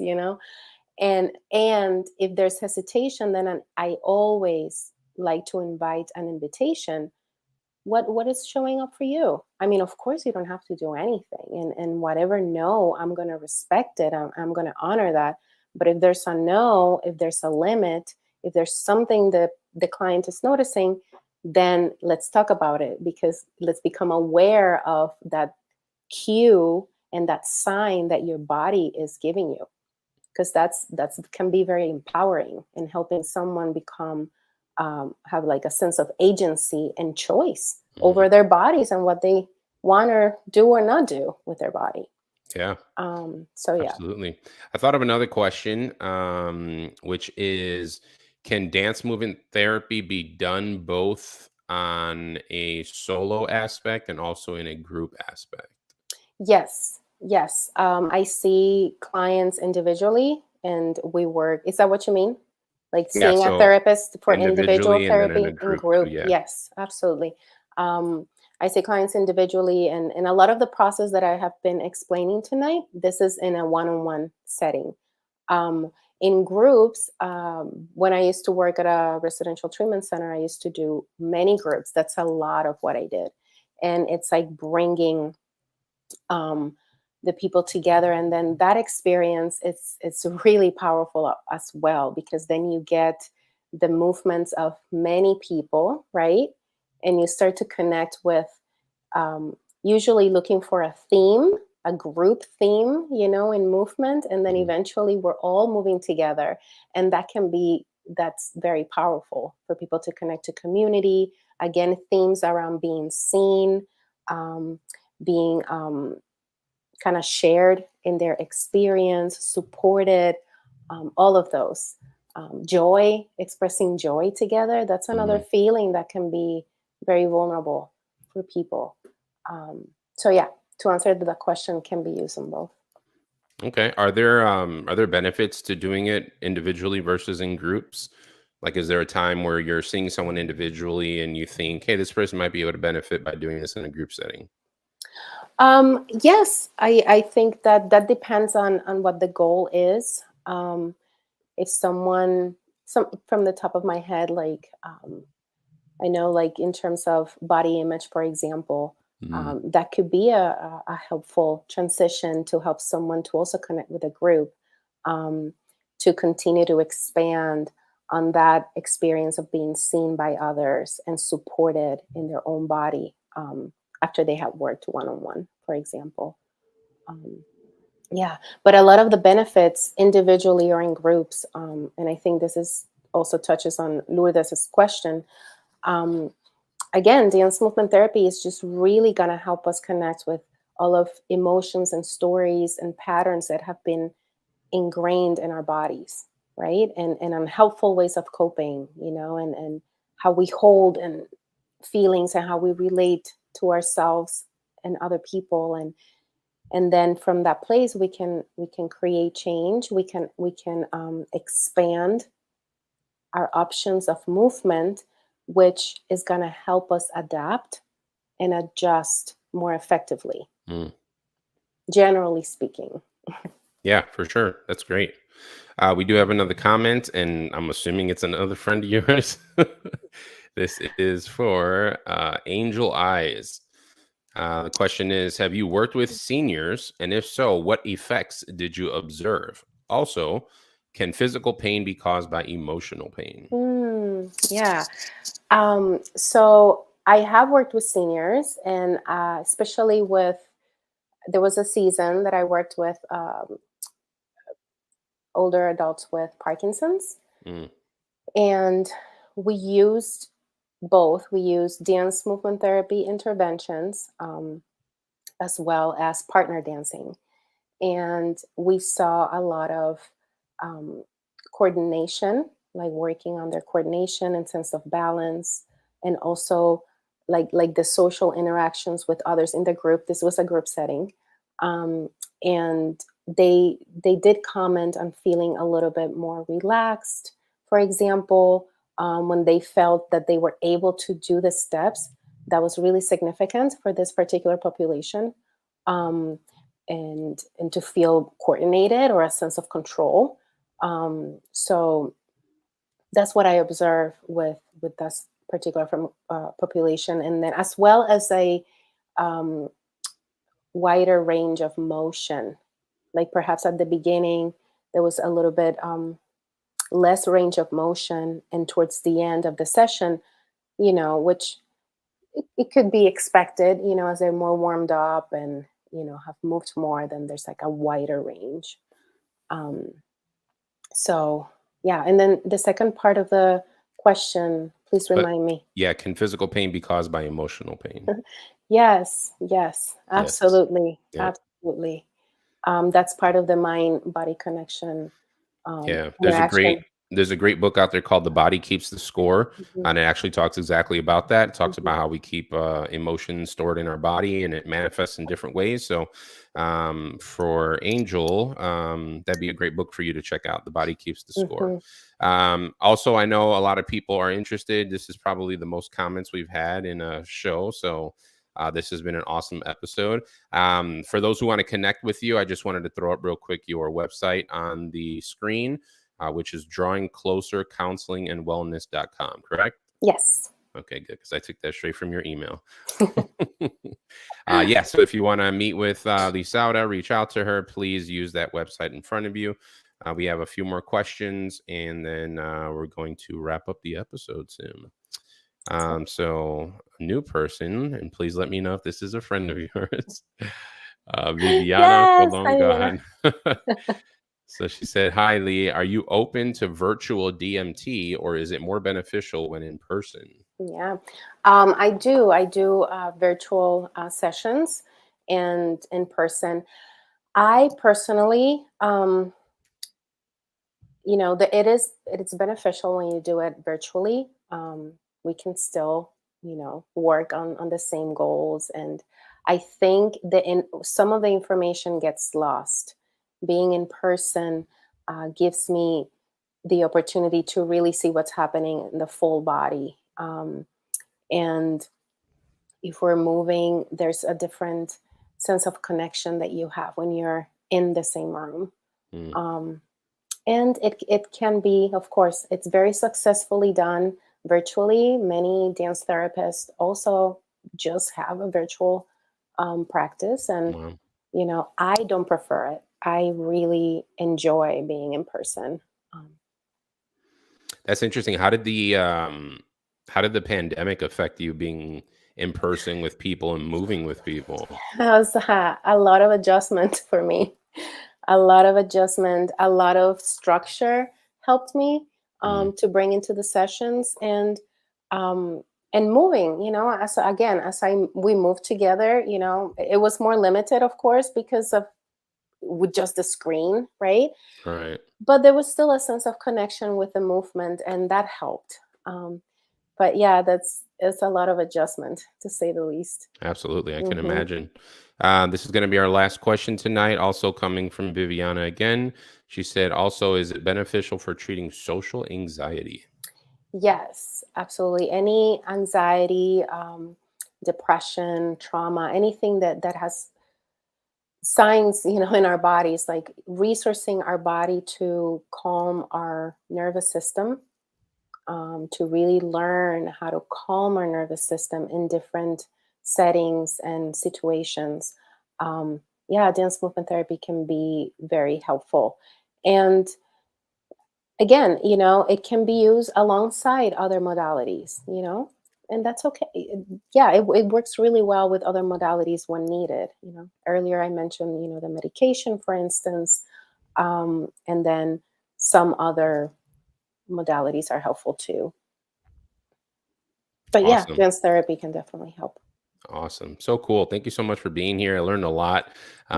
and if there's hesitation, then I always like to invite an invitation. What is showing up for you? I mean, of course you don't have to do anything, and whatever no, I'm going to respect it. I'm going to honor that. But if there's a no, if there's a limit, if there's something that the client is noticing, then let's talk about it, because let's become aware of that cue and that sign that your body is giving you, because that's can be very empowering in helping someone become have like a sense of agency and choice Mm, over their bodies and what they want or do or not do with their body. yeah. So yeah. Absolutely. I thought of another question, which is, can dance movement therapy be done both on a solo aspect and also in a group aspect? Yes, yes. I see clients individually and we work. Is that what you mean? Like Yeah, seeing a so therapist for individual individually and then in a therapy in group. group? Yeah. Yes, absolutely. Um, I see clients individually, and a lot of the process that I have been explaining tonight, this is in a one-on-one setting. In groups, when I used to work at a residential treatment center, I used to do many groups. That's a lot of what I did. And it's like bringing um, the people together, and then that experience, it's really powerful as well, because then you get the movements of many people, right? And you start to connect with, usually looking for a theme, a group theme, in movement, and then Mhm. eventually we're all moving together. And that's very powerful for people to connect to community. Again, themes around being seen, um, being kind of shared in their experience, supported, all of those. Joy, expressing joy together. That's another Mhm. feeling that can be very vulnerable for people. So yeah, to answer the question, can be used on both. Okay. Are there benefits to doing it individually versus in groups? Like, is there a time where you're seeing someone individually and you think, hey, this person might be able to benefit by doing this in a group setting? Yes, I think that that depends on what the goal is. If someone, some from the top of my head, like I know, like in terms of body image, for example, Mm, that could be a helpful transition to help someone to also connect with a group, um, to continue to expand on that experience of being seen by others and supported in their own body, after they have worked one on one, for example. Um, yeah, but a lot of the benefits individually or in groups, and I think this is also touches on Lourdes's question. Um, Again, dance movement therapy is just really going to help us connect with all of emotions and stories and patterns that have been ingrained in our bodies, right? And unhelpful ways of coping, and how we hold and feelings and how we relate to ourselves and other people, and then from that place we can create change. We can expand our options of movement, which is going to help us adapt and adjust more effectively, mm. generally speaking. Yeah, for sure. That's great. We do have another comment, and I'm assuming it's another friend of yours. This is for Angel Eyes. The question is, have you worked with seniors? And if so, what effects did you observe? Also, can physical pain be caused by emotional pain? Yeah. So I have worked with seniors, and especially with, there was a season that I worked with older adults with Parkinson's, Mm, and we used both. We used dance movement therapy interventions, as well as partner dancing. And we saw a lot of um, coordination, like working on their coordination and sense of balance, and also like the social interactions with others in the group. This was a group setting, and they did comment on feeling a little bit more relaxed. For example, when they felt that they were able to do the steps, that was really significant for this particular population. Um, and to feel coordinated or a sense of control. So that's what I observe with this particular population, and then as well as a um, wider range of motion. Like perhaps at the beginning there was a little bit less range of motion, and towards the end of the session, which it could be expected, as they're more warmed up and have moved more, then there's like a wider range. um, so yeah, and then the second part of the question, please but remind me. yeah, can physical pain be caused by emotional pain? Yes, yes, Yes. absolutely, Yep. absolutely. That's part of the mind body connection, Yeah, interaction. there's a great book out there called The Body Keeps the Score, Mhm, and it actually talks exactly about that. It talks mhm, about how we keep emotions stored in our body, and it manifests in different ways. So, for Angel, that'd be a great book for you to check out. The Body Keeps the Score. mhm. Also, I know a lot of people are interested. This is probably the most comments we've had in a show. So. This has been an awesome episode. For those who want to connect with you, I just wanted to throw up real quick your website on the screen, which is drawingclosercounselingandwellness.com, correct? Yes. Okay, good, because I took that straight from your email. Yeah, so if you want to meet with Lisauda, reach out to her, please use that website in front of you. We have a few more questions, and then we're going to wrap up the episode soon. So a new person, and please let me know if this is a friend of yours. Viviana Yes, I am. Colongan. So she said, "Hi Lee, are you open to virtual DMT, or is it more beneficial when in person?" Yeah, I do virtual sessions and in person. I personally, it is beneficial when you do it virtually. We can still, work on the same goals, and I think that some of the information gets lost. Being in person gives me the opportunity to really see what's happening in the full body. And if we're moving, there's a different sense of connection that you have when you're in the same room. Mm. And it can be, of course, it's very successfully done virtually. Many dance therapists also just have a virtual practice. And, Wow. I don't prefer it. I really enjoy being in person. Um, That's interesting. How did the pandemic affect you being in person with people and moving with people? it was a lot of adjustment for me. A lot of adjustment, a lot of structure helped me Mm. to bring into the sessions, um, and moving. As we moved together, it was more limited, of course, because of with just the screen, right? Right. But there was still a sense of connection with the movement, and that helped. But yeah, it's a lot of adjustment, to say the least. Absolutely. I can Hmm. imagine. This is going to be our last question tonight, also coming from Viviana again. She said, also, is it beneficial for treating social anxiety? Yes, absolutely. Any anxiety, depression, trauma, anything that has signs, in our bodies, like resourcing our body to calm our nervous system, to really learn how to calm our nervous system in different settings and situations. Yeah, dance movement therapy can be very helpful. And again, it can be used alongside other modalities, and that's okay. Yeah, it works really well with other modalities when needed. Earlier I mentioned, the medication, for instance, and then some other modalities are helpful too. But yeah, Awesome. dance therapy can definitely help. Awesome. So cool. Thank you so much for being here. I learned a lot. Yeah.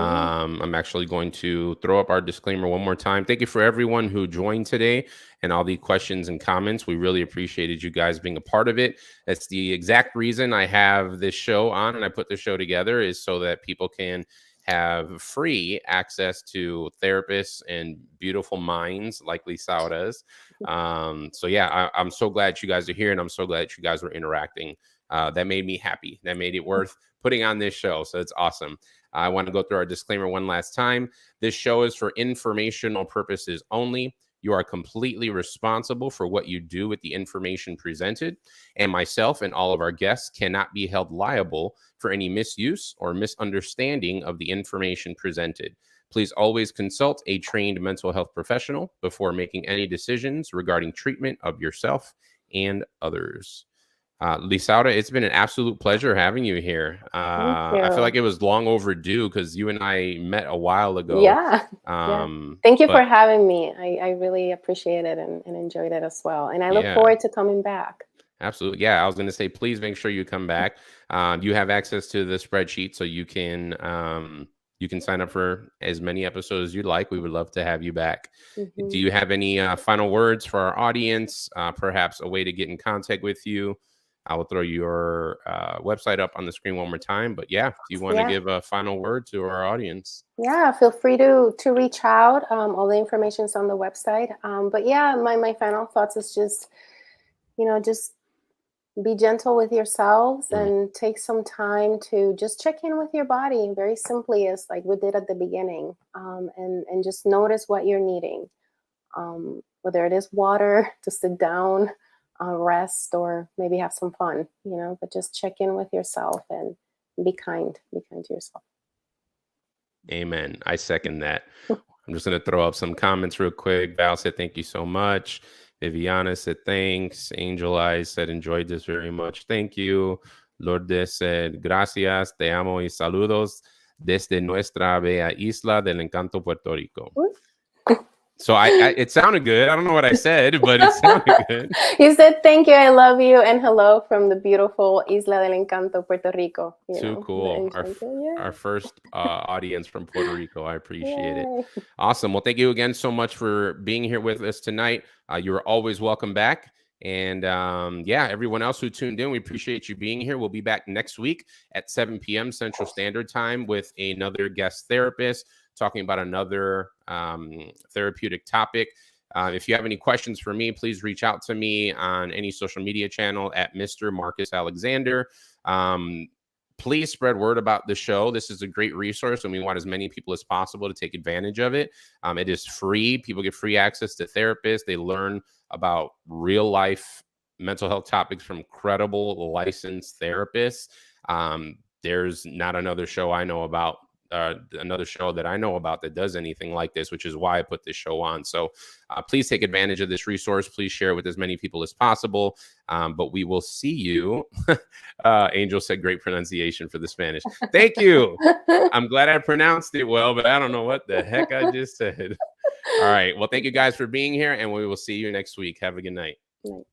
I'm actually going to throw up our disclaimer one more time. Thank you for everyone who joined today and all the questions and comments. We really appreciated you guys being a part of it. That's the exact reason I have this show on and I put the show together, is so that people can have free access to therapists and beautiful minds like Lisaura's. So yeah, I'm so glad you guys are here, and I'm so glad you guys were interacting. That made me happy. That made it worth putting on this show. So it's awesome. I want to go through our disclaimer one last time. This show is for informational purposes only. You are completely responsible for what you do with the information presented, and myself and all of our guests cannot be held liable for any misuse or misunderstanding of the information presented. Please always consult a trained mental health professional before making any decisions regarding treatment of yourself and others. Lisaura, it's been an absolute pleasure having you here. Thank I feel you. like it was long overdue because you and I met a while ago. Yeah. Yeah. Thank you for But having me. I really appreciate it and enjoyed it as well. And I look yeah, forward to coming back. absolutely. Yeah, I was going to say, please make sure you come back. You have access to the spreadsheet, so you can sign up for as many episodes as you'd like. We would love to have you back. Do Hmm. you have any final words for our audience? Perhaps a way to get in contact with you? I will throw your website up on the screen one more time. But yeah, if you want to Yeah. give a final word to our audience. Yeah, feel free to reach out. All the information's on the website. But yeah, my final thoughts is just be gentle with yourselves Mm, and take some time to just check in with your body, very simply, as like we did at the beginning, and just notice what you're needing, whether it is water to sit down, rest, or maybe have some fun, but just check in with yourself and be kind to yourself. amen. I second that. I'm just going to throw up some comments real quick. Val said, thank you so much. Viviana said, thanks. Angel Eyes said, enjoyed this very much. Thank you. Lourdes said, gracias, te amo y saludos desde nuestra bella isla del encanto, Puerto Rico. So it sounded good. I don't know what I said, but it sounded good. You said thank you, I love you, and hello from the beautiful Isla del Encanto, Puerto Rico. Too The cool. Encanto, Our first audience from Puerto Rico. I appreciate it. Yay. Awesome. Well, thank you again so much for being here with us tonight. You are always welcome back. And yeah, everyone else who tuned in, we appreciate you being here. We'll be back next week at 7 p.m. Central Standard Time with another guest therapist talking about another therapeutic topic. If you have any questions for me, please reach out to me on any social media channel at Mr. Marcus Alexander. Please spread word about the show. This is a great resource, and we want as many people as possible to take advantage of it. It is free. People get free access to therapists. They learn about real life mental health topics from credible licensed therapists. There's not another show I know about, another show that I know about that does anything like this, which is why I put this show on. So please take advantage of this resource. Please share it with as many people as possible. But we will see you. Angel said great pronunciation for the Spanish. Thank you. I'm glad I pronounced it well, but I don't know what the heck I just said. All right. Well, thank you guys for being here, and we will see you next week. Have a good night. Night.